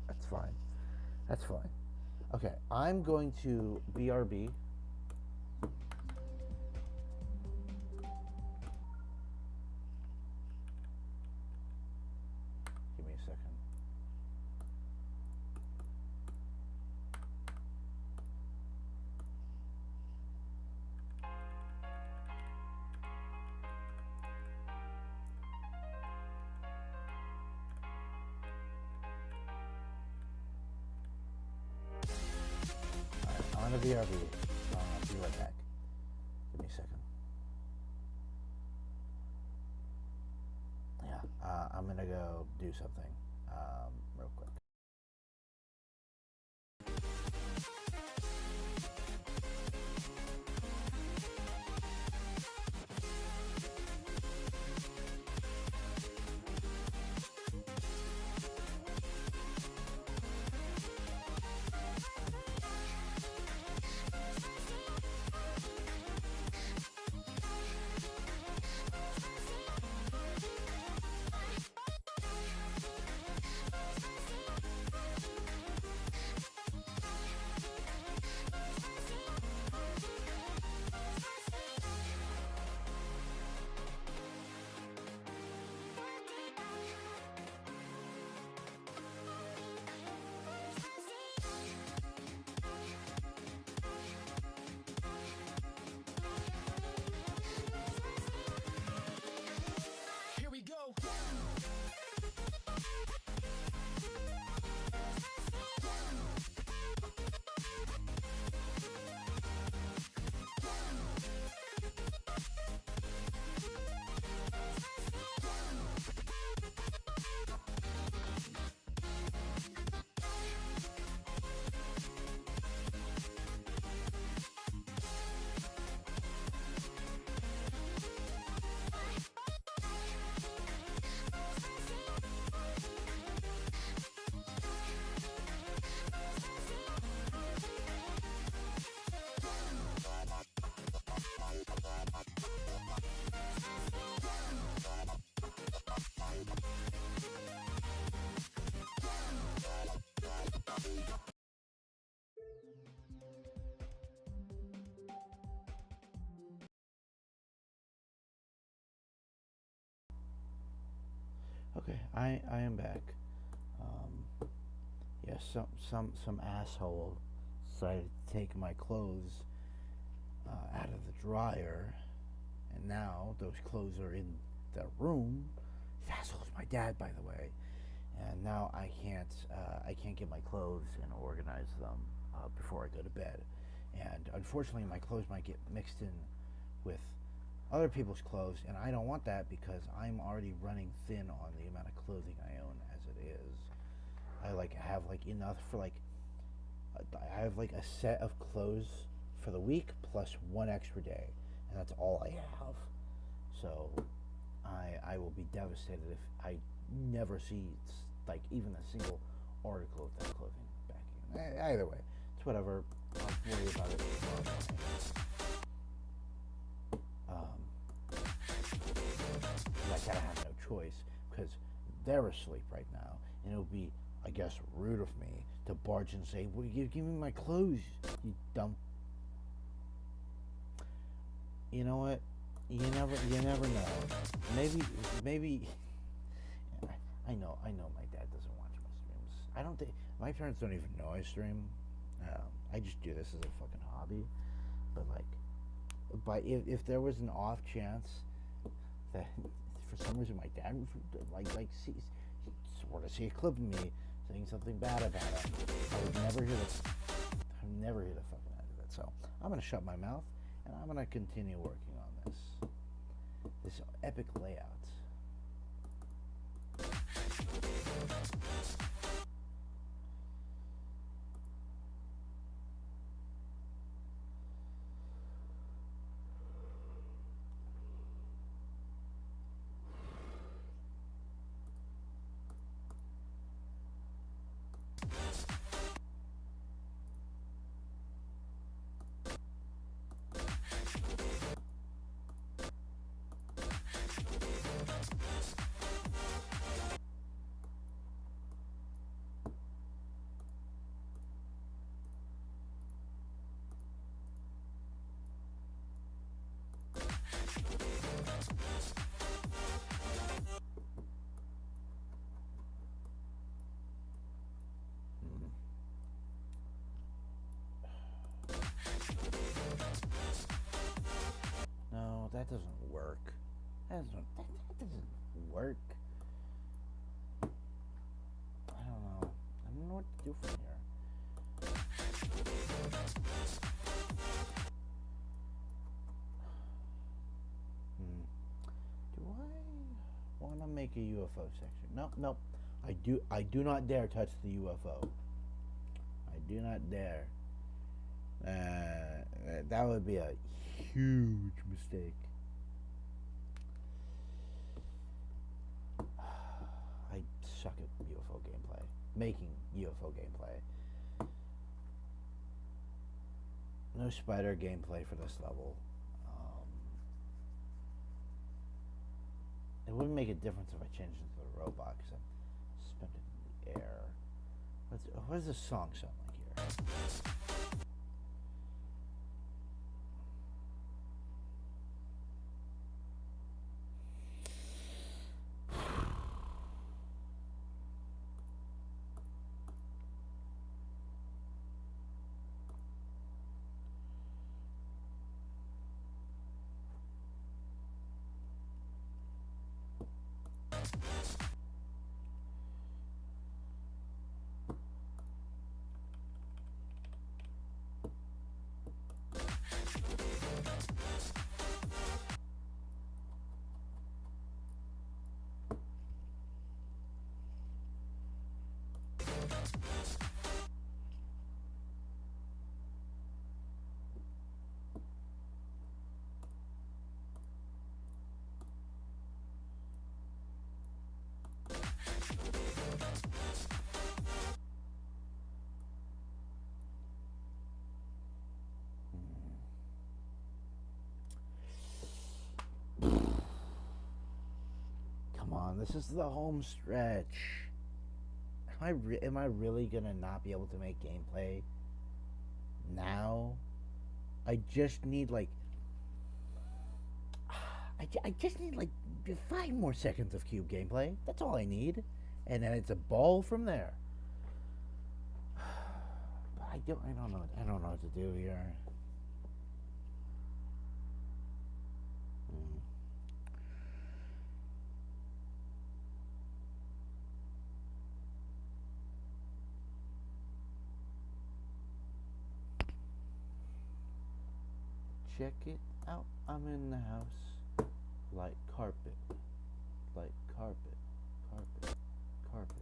That's fine. That's fine. Okay, I'm going to BRB. Give me a second. Alright, on a BRB. I'll be right back. Give me a second. Yeah, I'm gonna go do something real quick. Okay, I am back. Yes, some asshole decided to take my clothes out of the dryer, and now those clothes are in the room. This asshole's my dad, by the way, and now I can't get my clothes and organize them before I go to bed, and unfortunately my clothes might get mixed in with other people's clothes, and I don't want that because I'm already running thin on the amount of clothing I own as it is. I have enough for I have a set of clothes for the week plus one extra day, and that's all I have. So I will be devastated if I never see even a single article of that clothing back again. Either way, it's whatever. I'll worry about it tomorrow. I kind of have no choice because they're asleep right now, and it would be, I guess, rude of me to barge and say, "Well, you give me my clothes, you dumb." You know what? You never know. Maybe. I know my dad doesn't watch my streams. I don't think my parents don't even know I stream. I just do this as a fucking hobby. But if there was an off chance that for some reason my dad would see a clip of me saying something bad about it, I would never hear the fucking end of it. So I'm gonna shut my mouth and I'm gonna continue working on this epic layout. doesn't work. That doesn't work. I don't know. I don't know what to do from here. Do I want to make a UFO section? Nope. I do not dare touch the UFO. I do not dare. That would be a huge mistake. I suck at UFO gameplay. Making UFO gameplay. No spider gameplay for this level. It wouldn't make a difference if I changed into the robot because I'm suspended in the air. What does this song sound like here? Come on, this is the home stretch. Am I really gonna not be able to make gameplay now? I just need like I just need like 5 more seconds of cube gameplay. That's all I need, and then it's a ball from there. But I don't know what to do here. Check it out, I'm in the house. Like carpet. Like carpet. Carpet. Carpet.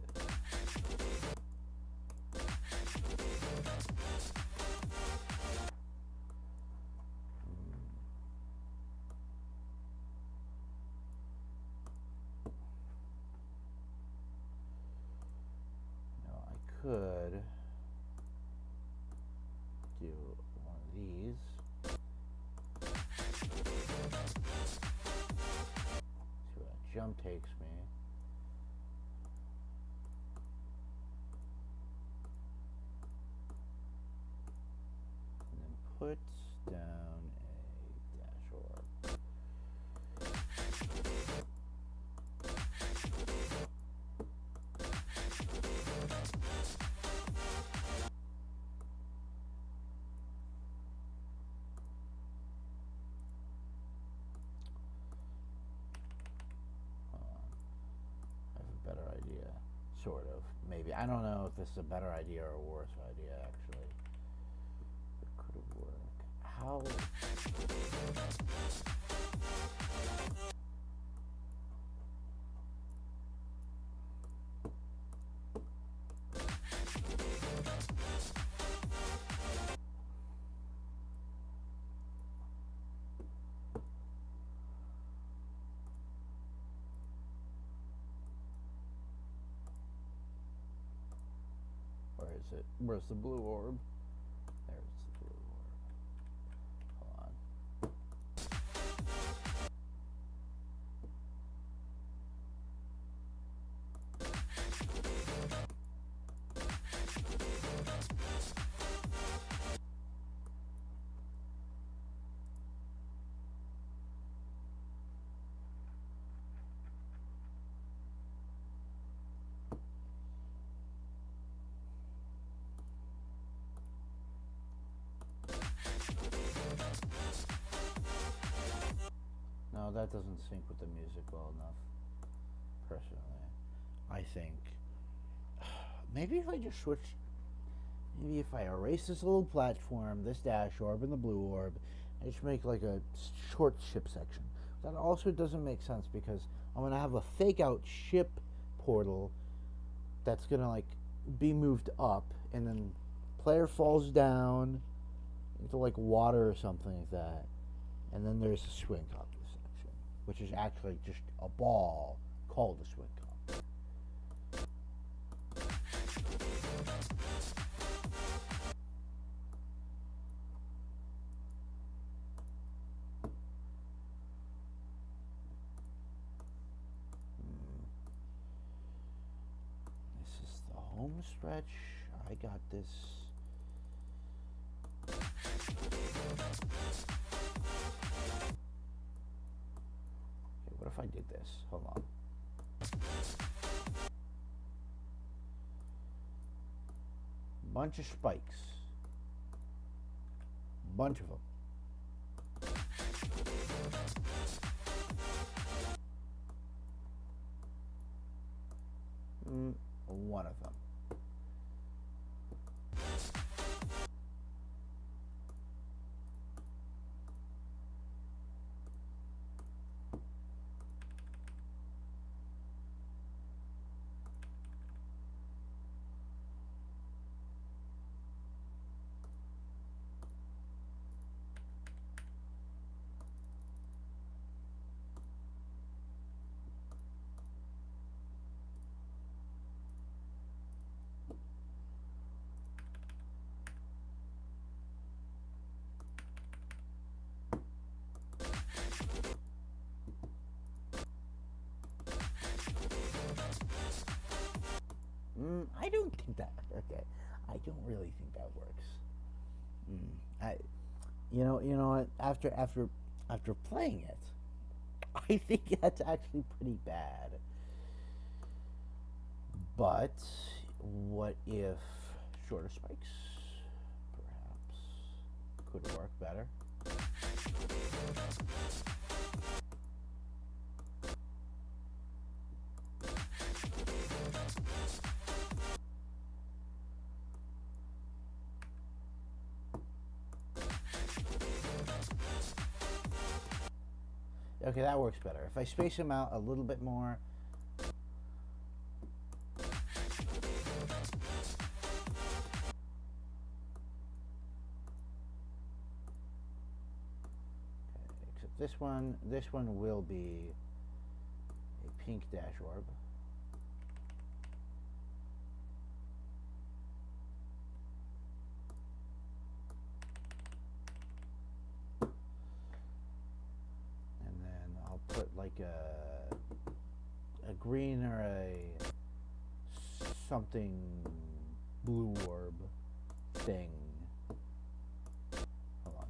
Now I could do one of these. See where that jump takes me. And then put down a dash orb. Sort of, maybe. I don't know if this is a better idea or a worse idea, actually. It could work. How? Where is it? Where's the blue orb? There's the blue orb. Hold on. No, that doesn't sync with the music well enough. Personally, I think maybe if I just switch, maybe if I erase this little platform, this dash orb and the blue orb, I just make like a short ship section. That also doesn't make sense because I'm gonna have a fake out ship portal that's gonna like be moved up, and then player falls down into like water or something like that, and then there's a swing cup section, which is actually just a ball called a swing cup. This is the home stretch. I got this. Okay, what if I did this? Hold on. Bunch of spikes. Bunch of them. One of them. I don't think that. Okay, I don't really think that works. You know what? After playing it, I think that's actually pretty bad. But what if shorter spikes, perhaps, could work better? Okay, that works better. If I space them out a little bit more. Okay, except this one will be a pink dash orb. Put like a green or a something blue orb thing. Hold on.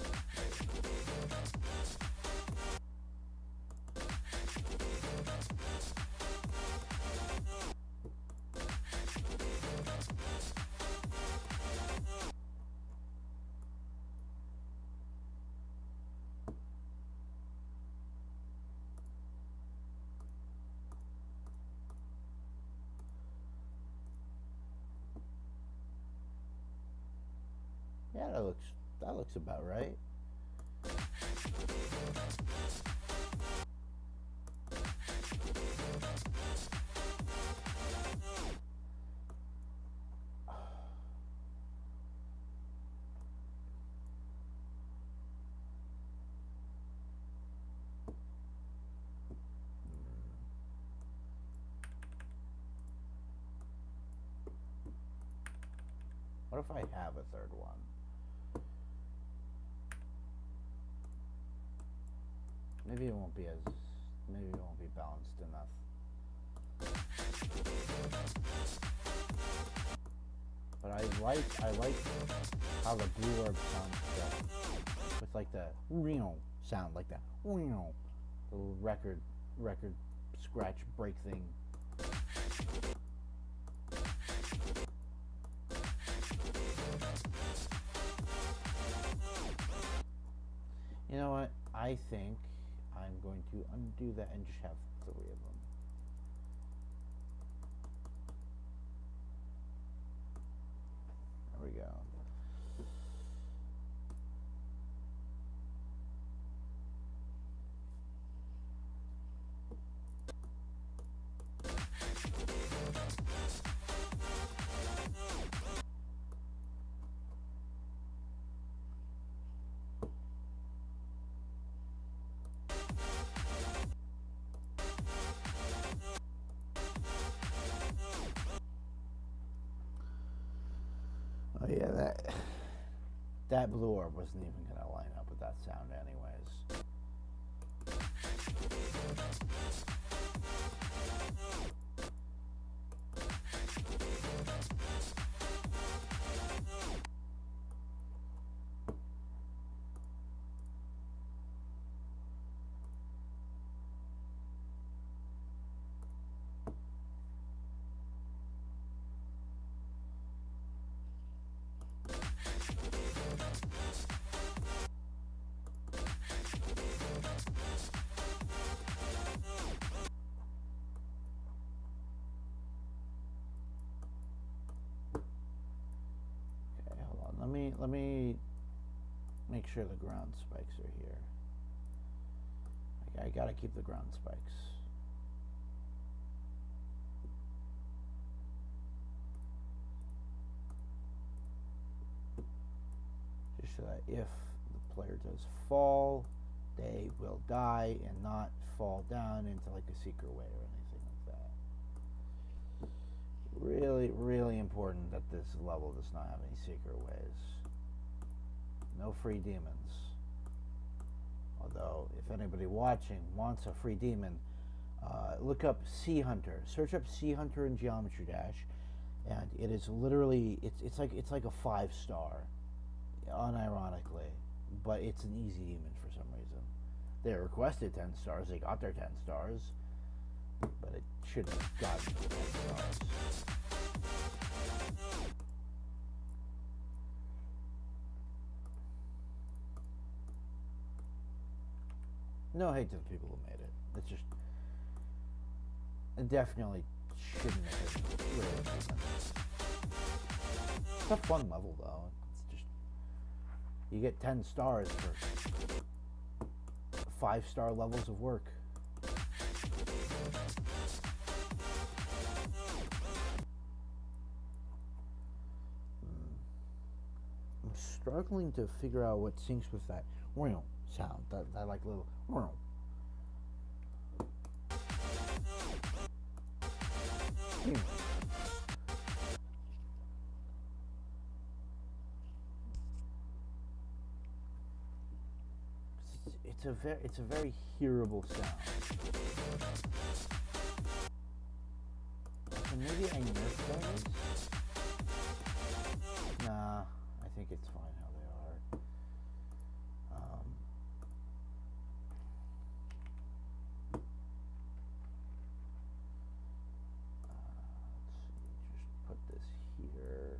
Yeah, that looks about right. What if I have a third one? Maybe it won't be balanced enough. But I like how the blue orb sounds good. With like the real sound, like that little record scratch break thing. You know what? I think I'm I'm going to undo that and just have 3 of them. There we go. Oh yeah, that blue orb wasn't even going to line up with that sound anyways. Let me make sure the ground spikes are here. I gotta keep the ground spikes. Just so that if the player does fall, they will die and not fall down into like a secret way or anything like that. Really, really important that this level does not have any secret ways. No free demons. Although, if anybody watching wants a free demon, look up Sea Hunter. Search up Sea Hunter in Geometry Dash, and it is literally it's like a 5-star, unironically, but it's an easy demon for some reason. They requested 10 stars. They got their 10 stars, but it shouldn't have gotten 10 stars. No hate to the people who made it. It's just, it definitely shouldn't have been really decent. It's a fun level though. It's just, you get 10 stars for 5-star levels of work. I'm struggling to figure out what syncs with that sound, that like little it's a very hearable sound. So maybe I nerf those? Nah, I think it's fine how they are. Let's see, just put this here.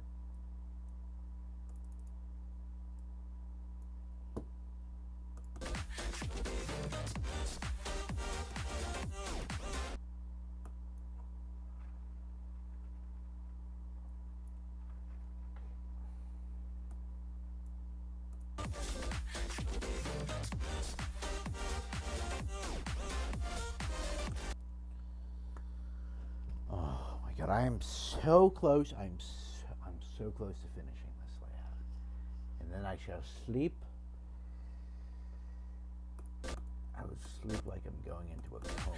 Oh my god, I am so close. I'm so close to finishing this layout. And then I shall sleep. I would sleep like I'm going into a coma.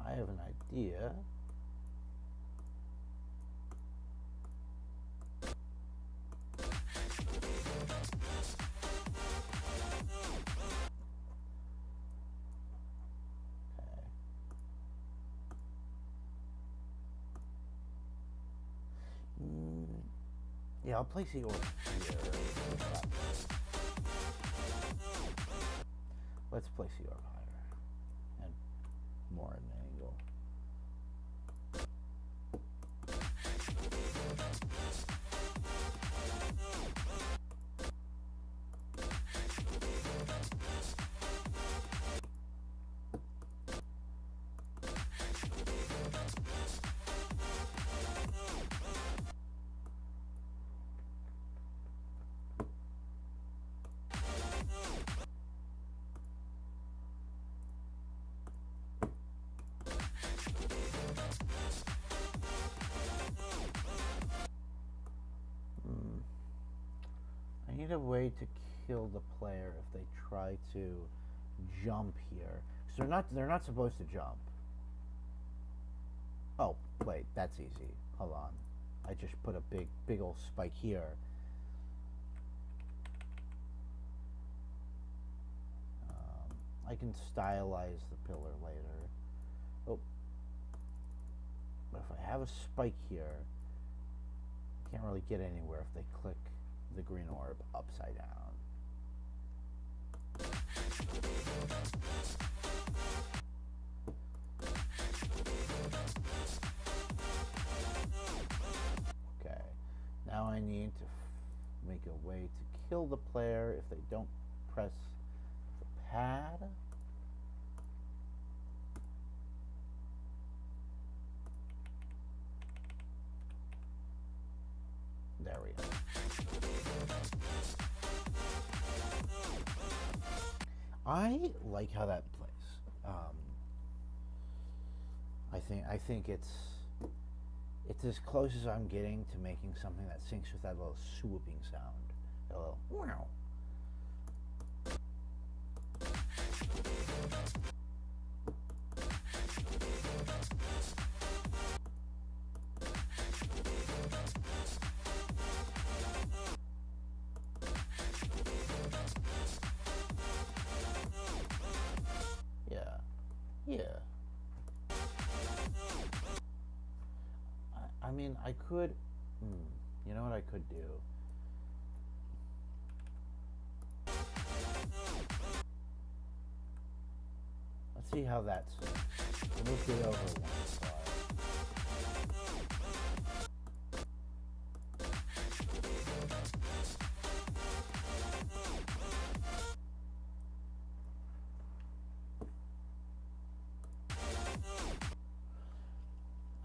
I have an idea. Yeah, I'll place the orb here. Let's place the orb higher and more at an angle. I need a way to kill the player if they try to jump here. So they're not supposed to jump. Oh, wait, that's easy. Hold on. I just put a big old spike here. I can stylize the pillar later. Oh. But if I have a spike here, I can't really get anywhere if they click the green orb upside down. Okay, now I need to make a way to kill the player if they don't press the pad. There we go. I like how that plays. I think it's as close as I'm getting to making something that syncs with that little swooping sound. A little wow. Yeah. I mean, I could. You know what I could do? Let's see how that's. Move it over one slide.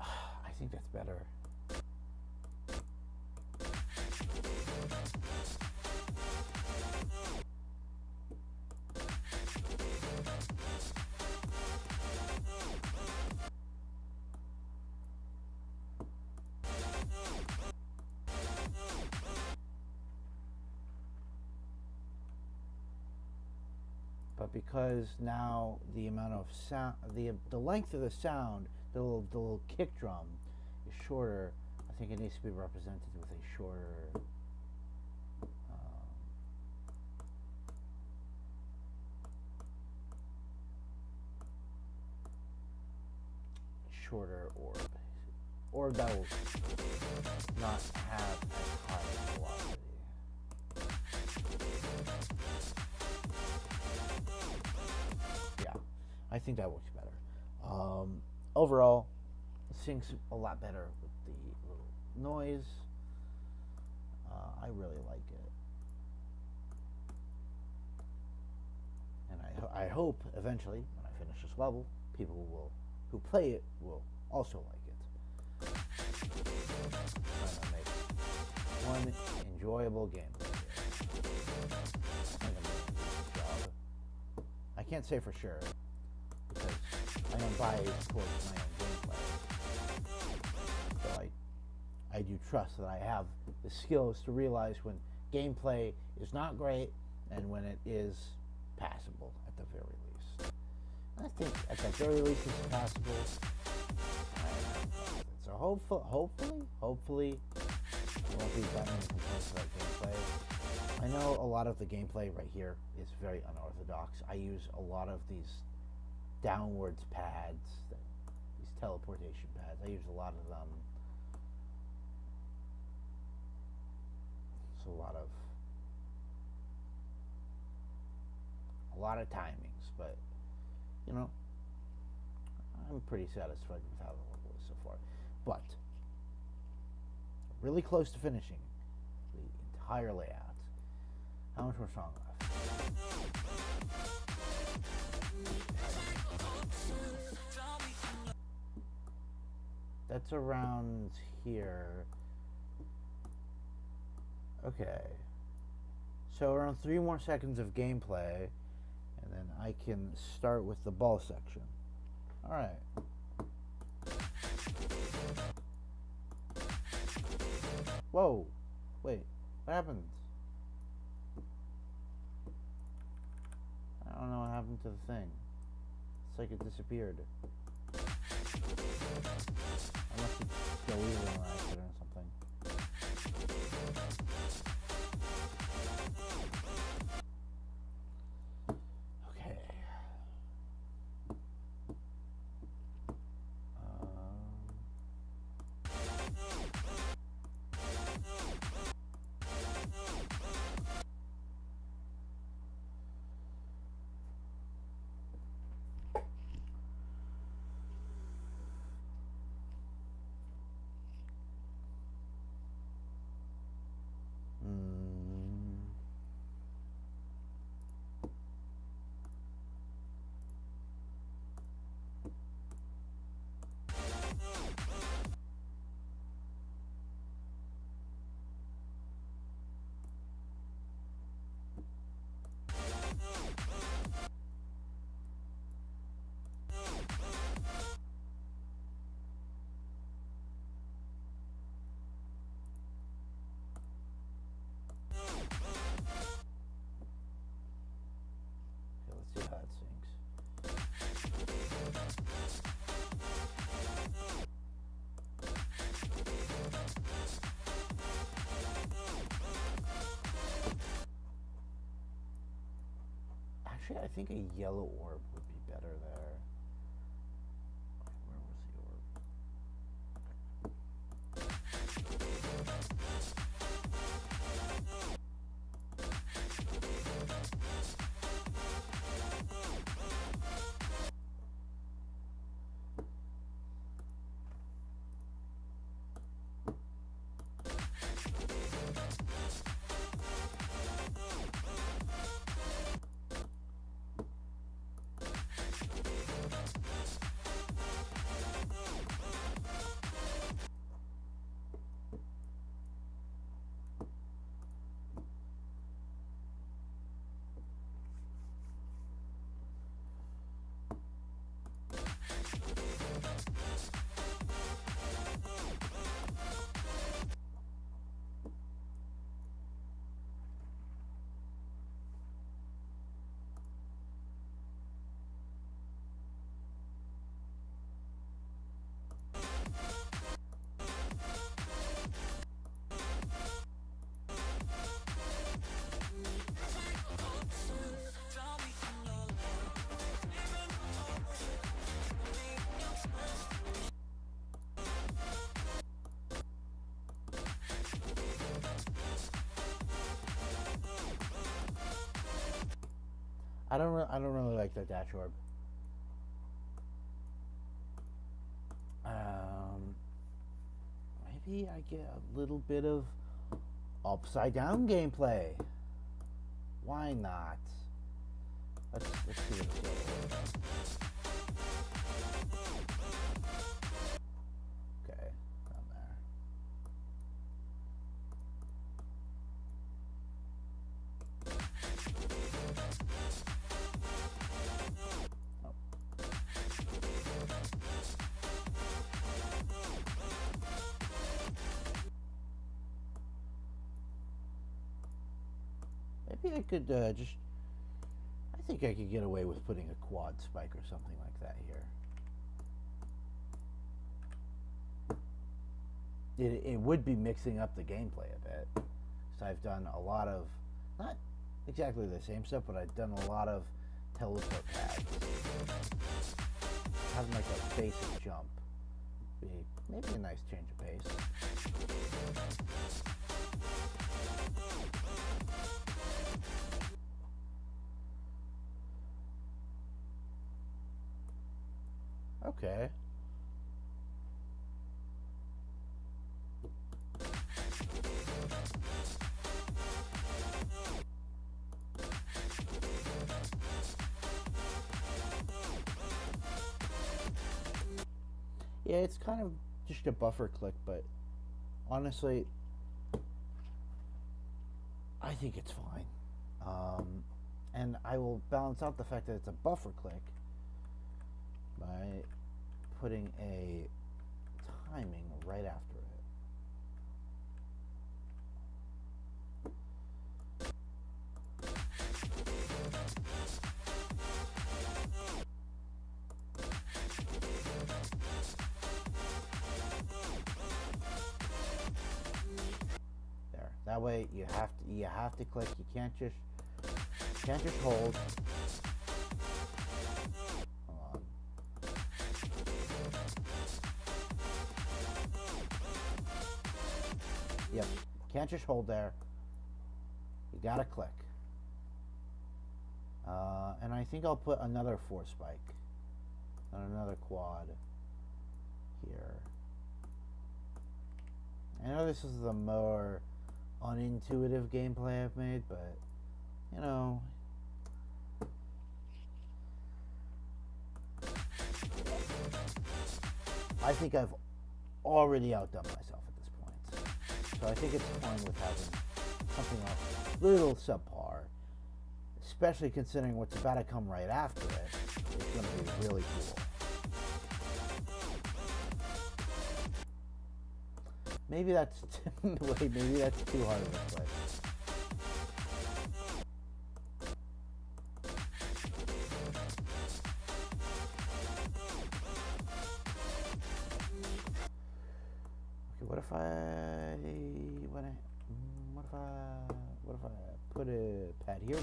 I think that's better. But because now the amount of sound, the length of the sound, the little kick drum is shorter, I think it needs to be represented with a shorter orb that will not have as high a velocity. Yeah, I think that works better. Overall, it syncs a lot better with the little noise. I really like it, and I hope eventually, when I finish this level, people who play it will also like it. Trying to make one enjoyable game. I can't say for sure because I am biased towards my own gameplay. So I do trust that I have the skills to realize when gameplay is not great and when it is passable at the very least. I think at the very least it's passable. So hopefully there won't be that many complaints about gameplay. I know a lot of the gameplay right here is very unorthodox. I use a lot of these downwards pads, these teleportation pads. I use a lot of them. a lot of timings, but you know, I'm pretty satisfied with how the level is so far. But really close to finishing the entire layout. How much more song left? That's around here. Okay. So around 3 more seconds of gameplay, and then I can start with the ball section. Alright. Whoa. Wait. What happened? I don't know what happened to the thing. It's like it disappeared. I must have deleted it on accident or something. Okay. Let's see how it syncs. Actually, I think a yellow orb would be better there. Where was the orb? I don't really like that dash orb. Maybe I get a little bit of upside down gameplay. Why not? Let's see what's going on. Okay, around there. Oh. Maybe I could just... I think I could get away with putting a quad spike or something like that here. It would be mixing up the gameplay a bit. So I've done a lot of, not exactly the same stuff, but I've done a lot of teleport pads. Having like a basic jump. Maybe a nice change of pace. Okay. Yeah, it's kind of just a buffer click, but honestly, I think it's fine. And I will balance out the fact that it's a buffer click by putting a timing right after it. There. That way you have to click. You can't just hold. Hold on. Yep. Can't just hold there. You gotta click. And I think I'll put another 4 spike and another quad here. I know this is the more unintuitive gameplay I've made, but you know, I think I've already outdone myself at this point. So I think it's fine with having something a little subpar, especially considering what's about to come right after it. It's going to be really cool. Maybe that's maybe that's too hard of a play. Okay, what if I put a pad here?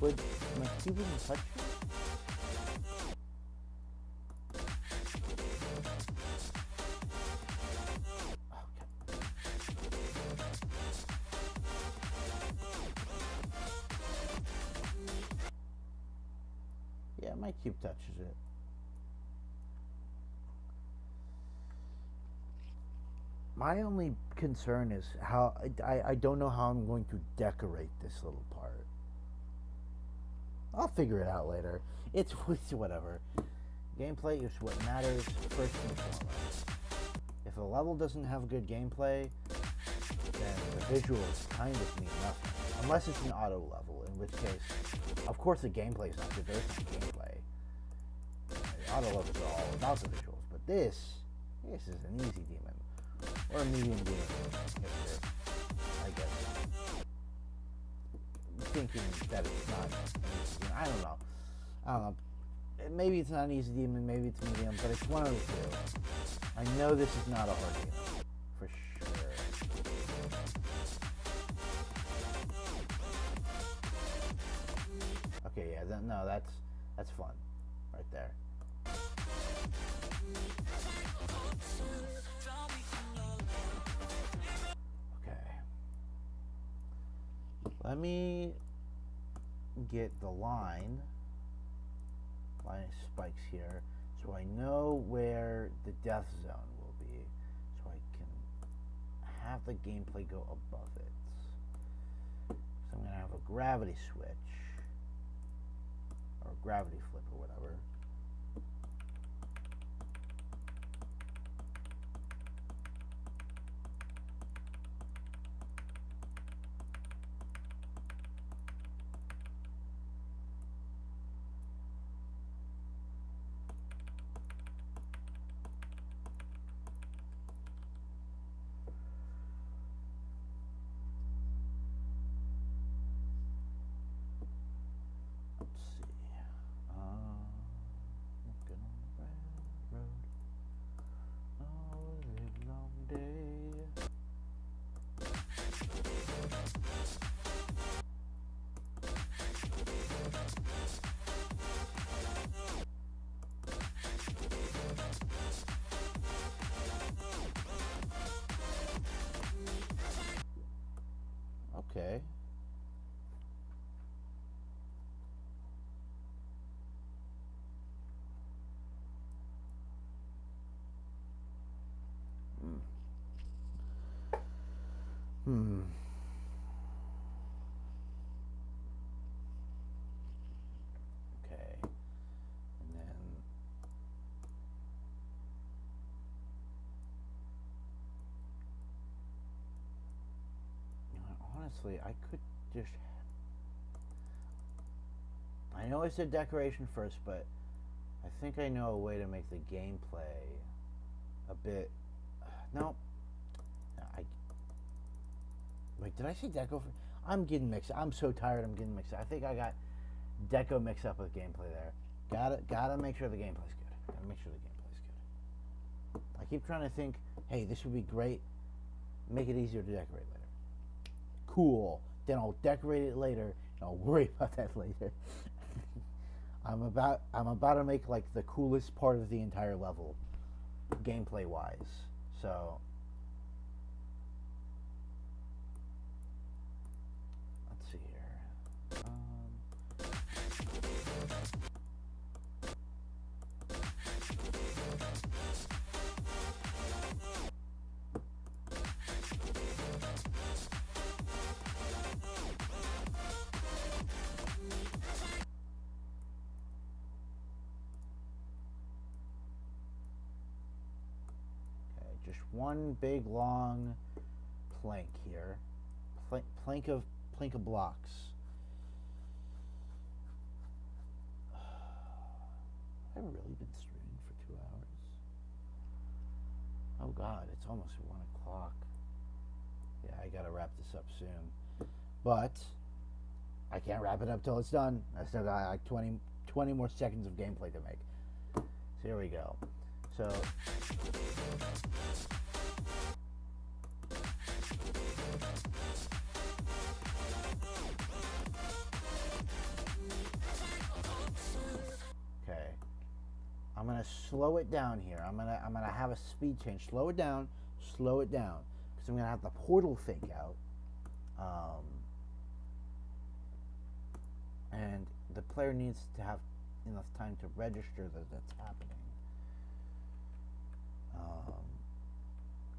Would my cube even touch it? Yeah, my cube touches it. My only concern is how I don't know how I'm going to decorate this little part. I'll figure it out later. It's whatever. Gameplay is what matters first and foremost. If a level doesn't have good gameplay, then the visuals kind of mean nothing. Unless it's an auto level, in which case, of course the gameplay is not good. There's no gameplay. The auto levels are all about the visuals, but this is an easy demon. Or a medium demon, I guess. Thinking that it's not an easy demon. I don't know. Maybe it's not an easy demon, maybe it's medium, but it's one of the two. I know this is not a hard demon, for sure. Okay, yeah, no, that's fun, right there. Okay. Let me get the line of spikes here so I know where the death zone will be, so I can have the gameplay go above it. So I'm going to have a gravity switch, or gravity flip or whatever. Let's see. Hmm. Okay. And then honestly, I could just. I know I said decoration first, but I think I know a way to make the gameplay a bit. No. I. Wait, did I say deco? I'm getting mixed. I'm so tired. I'm getting mixed. I think I got deco mixed up with gameplay there. Gotta make sure the gameplay's good. Gotta make sure the gameplay's good. I keep trying to think. Hey, this would be great. Make it easier to decorate later. Cool. Then I'll decorate it later, and I'll worry about that later. I'm about to make like the coolest part of the entire level, gameplay wise. So let's see here. Just one big long plank here, plank of blocks. Have I really been streaming for 2 hours? Oh God, it's almost 1 o'clock. Yeah, I gotta wrap this up soon, but I can't wrap it up till it's done. I still got like 20 more seconds of gameplay to make. So here we go. So okay, I'm gonna slow it down here. I'm gonna have a speed change. Slow it down, because I'm gonna have the portal fake out, and the player needs to have enough time to register that that's happening.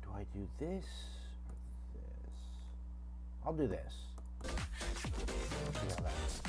Do I do this or this? I'll do this. See how that is.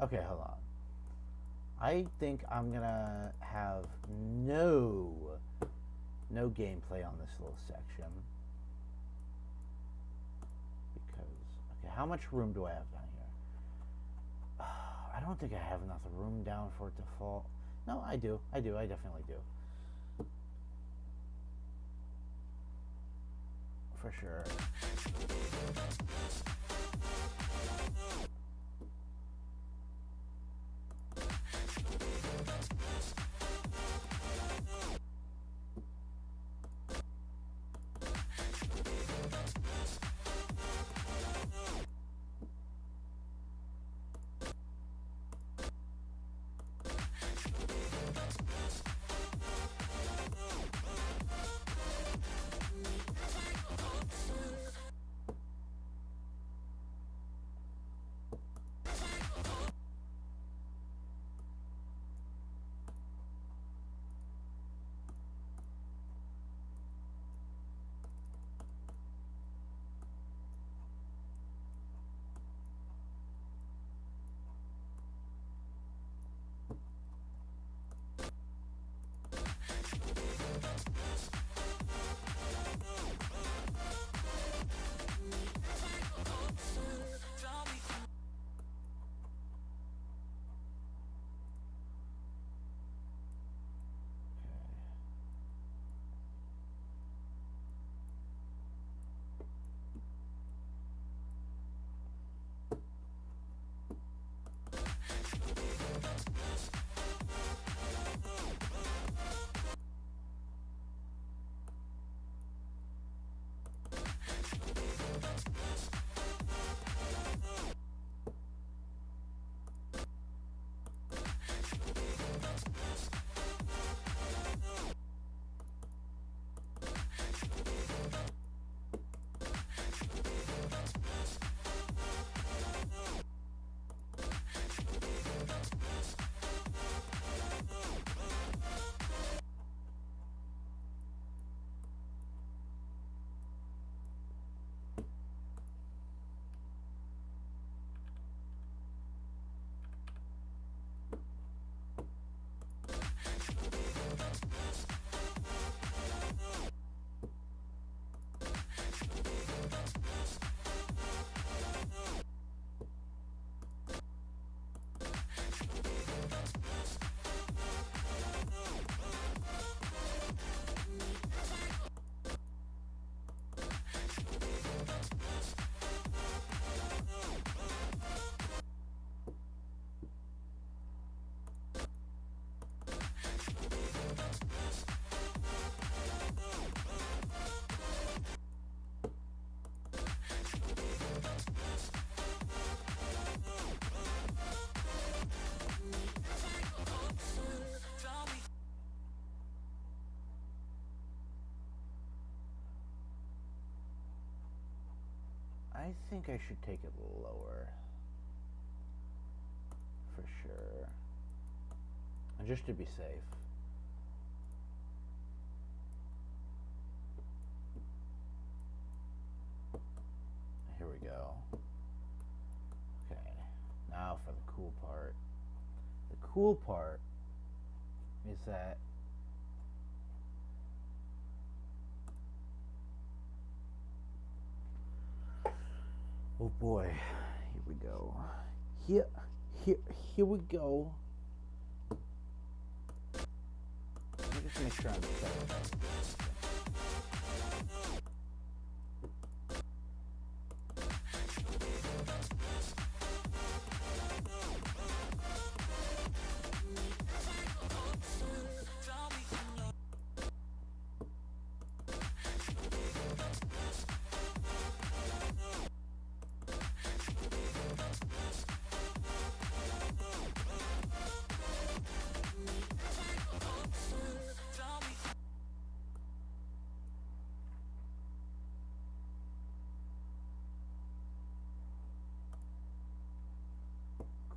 Okay, hold on. I think I'm gonna have no gameplay on this little section because okay, how much room do I have down here? I don't think I have enough room down for it to fall. No, I do. I definitely do. For sure. I think I should take it lower. For sure. And just to be safe. Here we go. Okay, now for the cool part. The cool part is that oh boy, here we go. Here we go. Let me just make sure I'm set.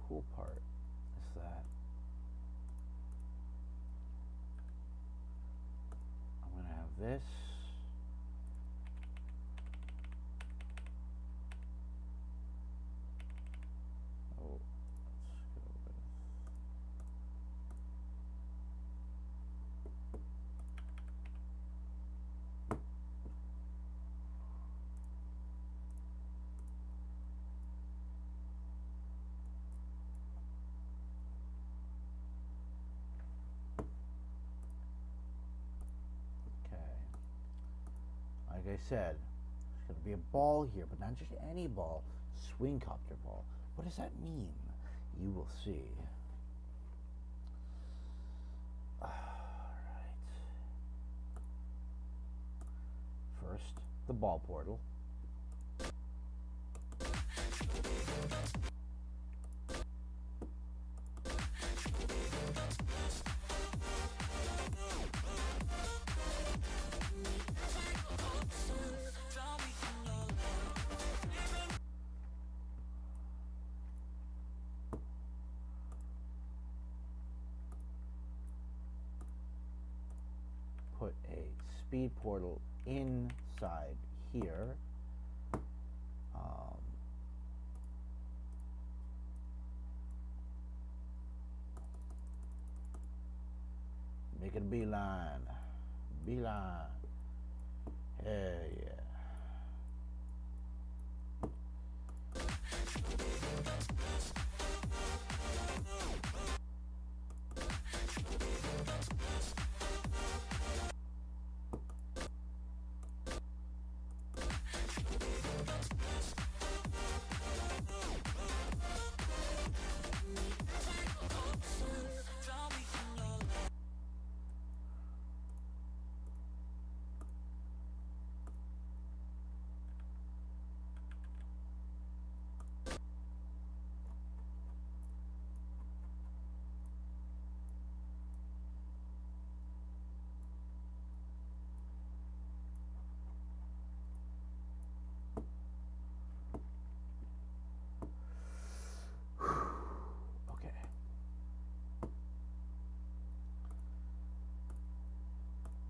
Cool part is that I'm going to have this. Oh, let's go with like I said, there's going to be a ball here, but not just any ball, swing copter ball. What does that mean? You will see. All right. First, the ball portal. Put a speed portal inside here. Make it a beeline. Beeline. Hell yeah.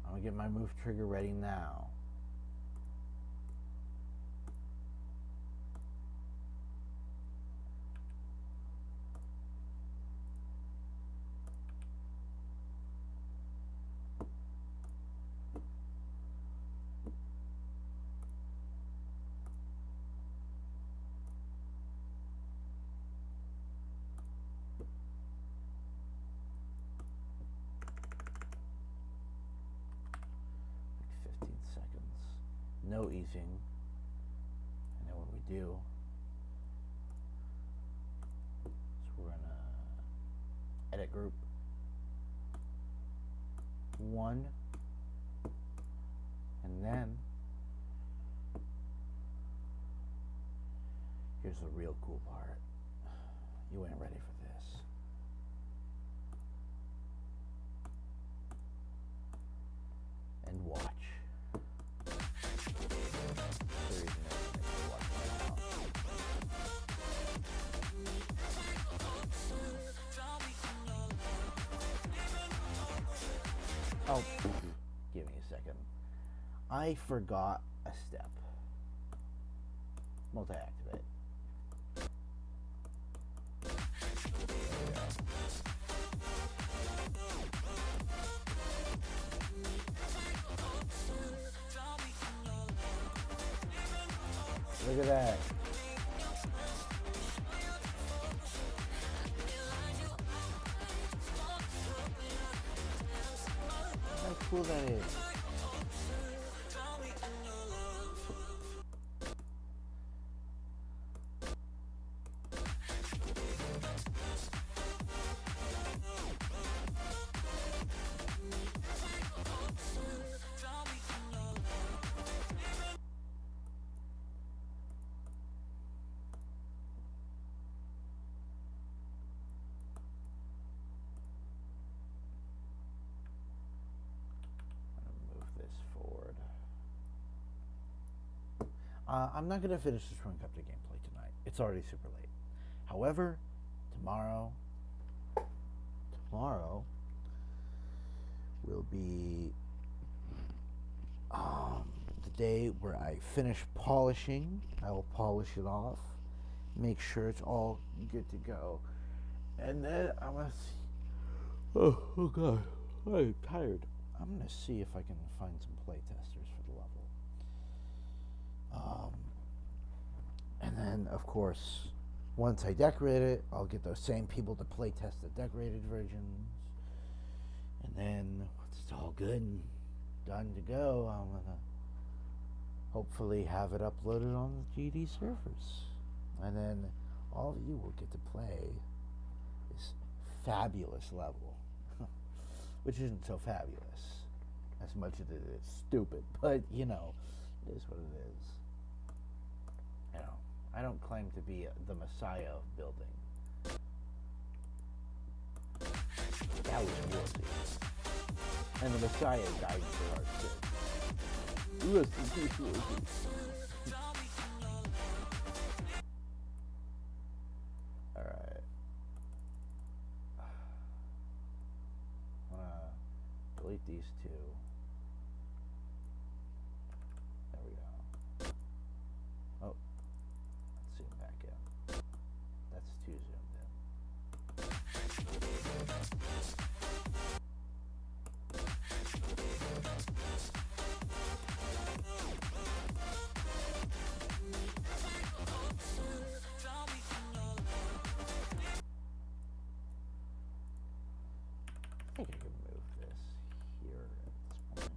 I'm gonna get my move trigger ready now. No easing. And then what we do is we're gonna edit group 1, and then here's the real cool part. You ain't ready for this. And watch. There is no watch right now. Oh, give me a second. I forgot a step. Multi-activate. Look at that. How cool that is. I'm not going to finish this Runecopter gameplay tonight. It's already super late. However, tomorrow will be the day where I finish polishing. I will polish it off, make sure it's all good to go, and then I'm gonna see. Oh God, I'm tired. I'm gonna see if I can find some playtesters for the level. And then, of course, once I decorate it, I'll get those same people to playtest the decorated versions. And then, once it's all good and done to go, I'm gonna hopefully have it uploaded on the GD servers. And then all of you will get to play this fabulous level. Which isn't so fabulous as much as it is stupid, but you know, it is what it is. You know, I don't claim to be the messiah of building. That was Woolsey. And the messiah died for our sins. Rest in peace, Woolsey. Alright. I'm gonna delete these two. There we go. Oh, let's zoom back in. That's too zoomed in. I think I can move this here at this point.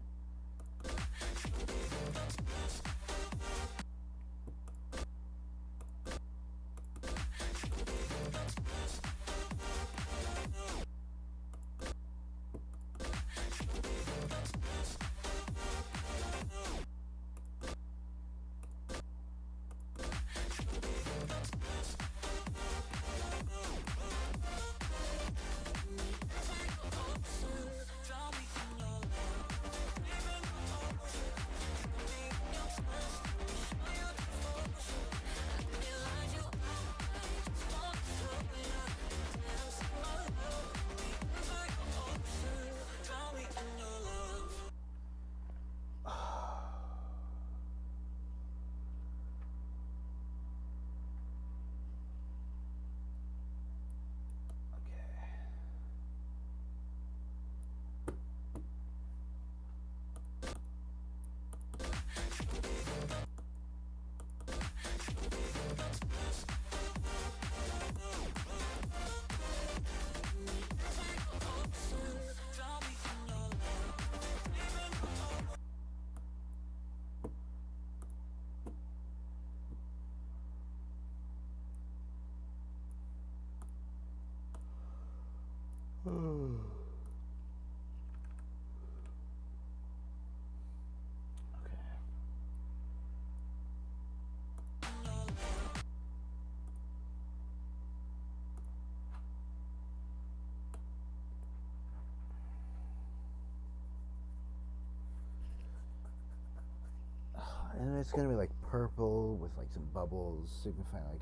And it's gonna be like purple with like some bubbles signifying like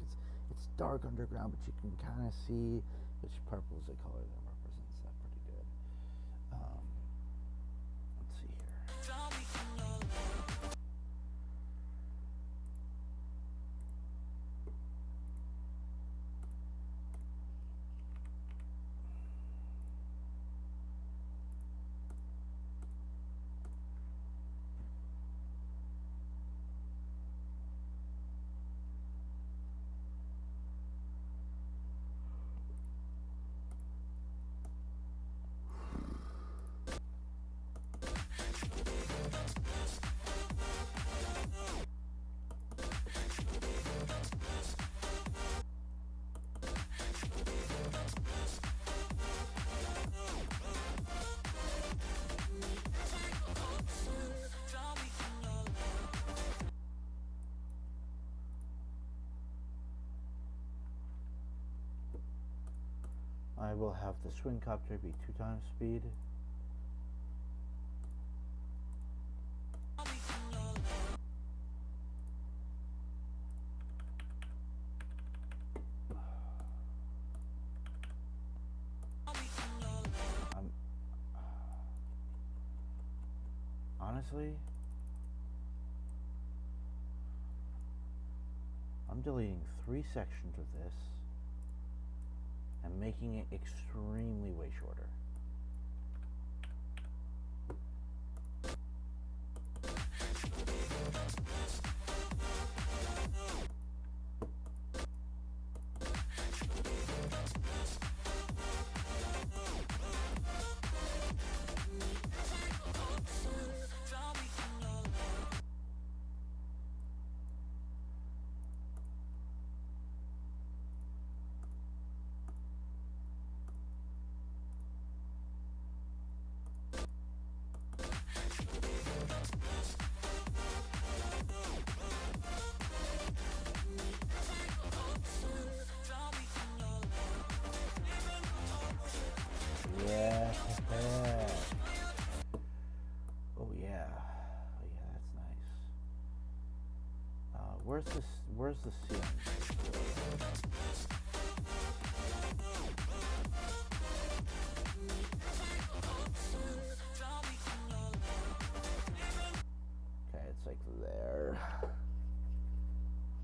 it's dark underground, but you can kind of see which purple is the color that represents that pretty good. I will have the swing copter be 2 times speed. Honestly, I'm deleting 3 sections of this and making it extremely way shorter. Yeah. Oh yeah. Oh yeah, that's nice. Where's the ceiling? Okay, it's like there.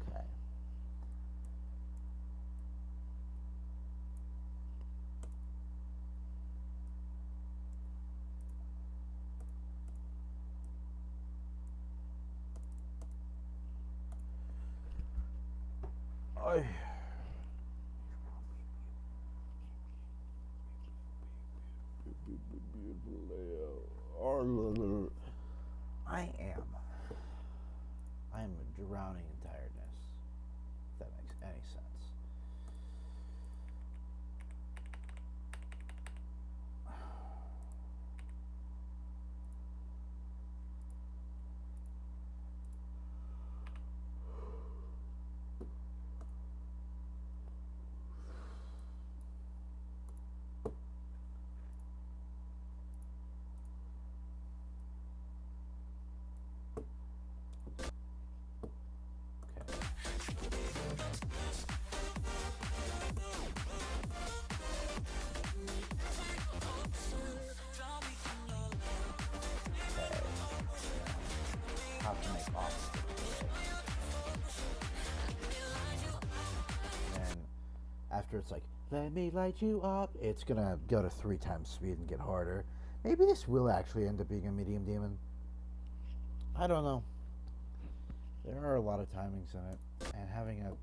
Okay. I beautiful layout. I am drowning in tiredness. If that makes any sense. How to make off. And after it's like, let me light you up, it's gonna go to 3 times speed and get harder. Maybe this will actually end up being a medium demon. I don't know. There are a lot of timings in it, and having a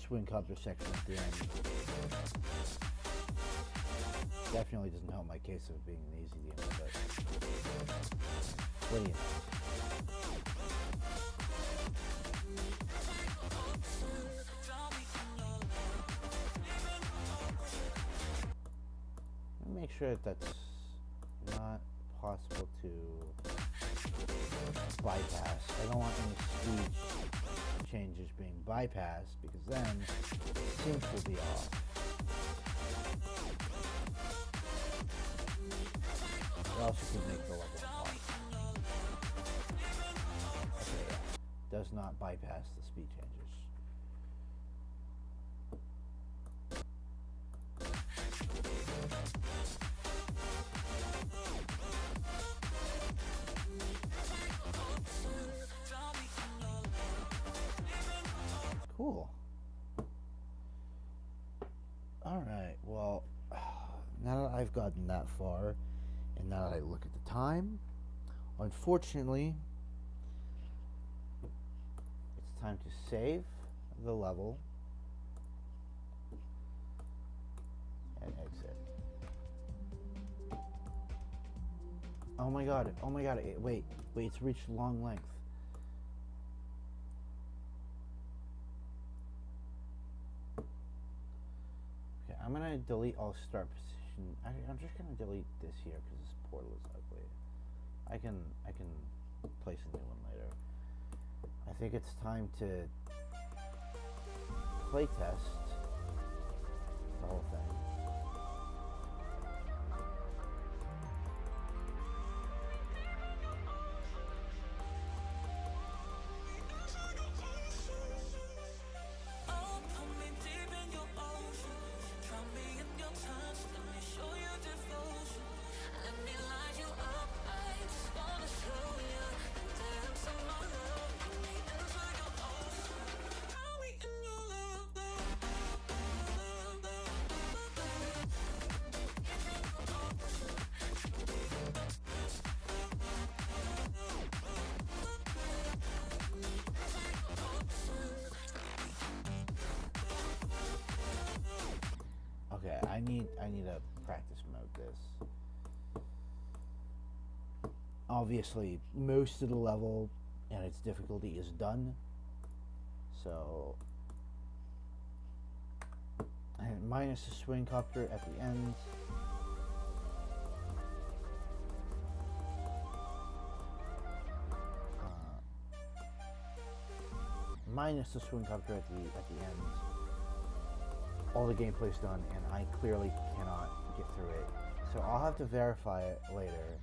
swing copter section at the end definitely doesn't help my case of being an easy demon, but what do you know? Make sure that that's not possible to bypass. I don't want any speed changes being bypassed because then the sync will be off. It also could make the level off. Okay, yeah. Does not bypass the speed changes. Cool. Alright, well, now that I've gotten that far, and now that I look at the time, unfortunately, it's time to save the level and exit. Oh my god, wait, it's reached long length. I'm gonna delete all start position. I'm just gonna delete this here because this portal is ugly. I can place a new one later. I think it's time to playtest the whole thing. need to practice mode this. Obviously, most of the level and its difficulty is done. So, and minus the swing copter at the end. Minus the swing copter at the end. All the gameplay's done, and I clearly cannot get through it. So I'll have to verify it later.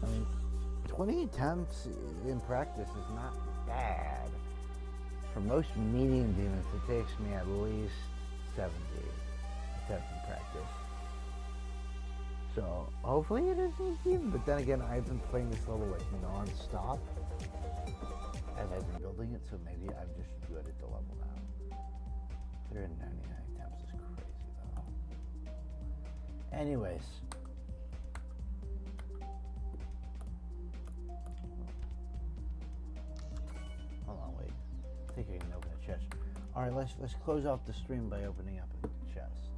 I mean, 20 attempts in practice is not bad. For most medium demons, it takes me at least 70 attempts in practice. So hopefully it isn't even, but then again, I've been playing this level like non-stop as I've been building it, so maybe I'm just good at the level now. 399 attempts is crazy though. Anyways. Hold on, wait. I think I can open a chest. Alright, let's close off the stream by opening up a chest.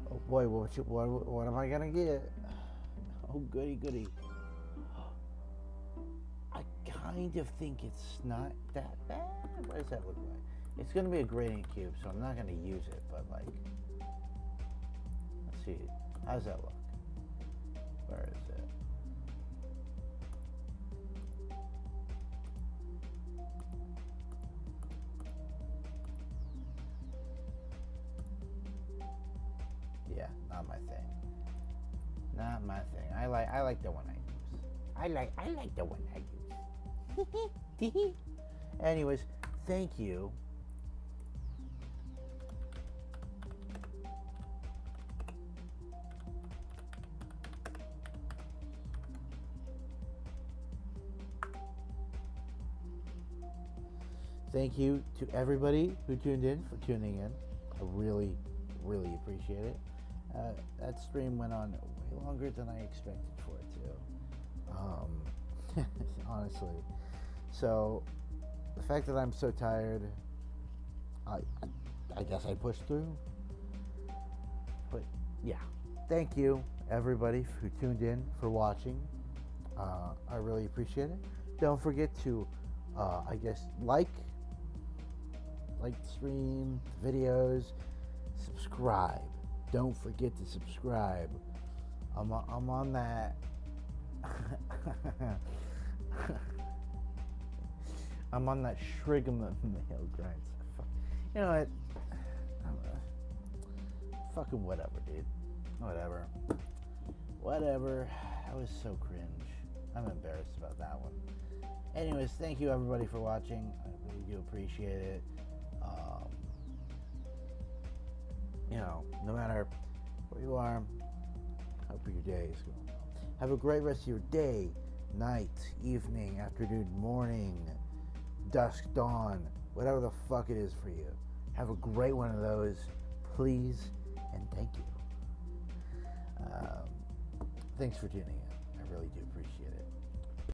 Oh boy, what am I gonna get? Oh goody goody. I kind of think it's not that bad. What does that look like? It's gonna be a gradient cube, so I'm not gonna use it, but like, let's see. How's that look? Where is it? Yeah, not my thing. Not my thing. I like the one I use. I like the one I use. Anyways, thank you. Thank you to everybody who tuned in for tuning in. I really, really appreciate it. That stream went on way longer than I expected for it to. Honestly. So, the fact that I'm so tired, I guess I pushed through. But, yeah. Thank you, everybody, who tuned in for watching. I really appreciate it. Don't forget to, I guess, like the stream, videos, subscribe. Don't forget to subscribe. I'm on that. I'm on that Shrigma mail grind. You know what? fucking whatever, dude. Whatever. That was so cringe. I'm embarrassed about that one. Anyways, thank you everybody for watching. I really do appreciate it. No matter where you are, hope your day is going well. Have a great rest of your day, night, evening, afternoon, morning, dusk, dawn, whatever the fuck it is for you. Have a great one of those, please, and thank you. Thanks for tuning in. I really do appreciate it.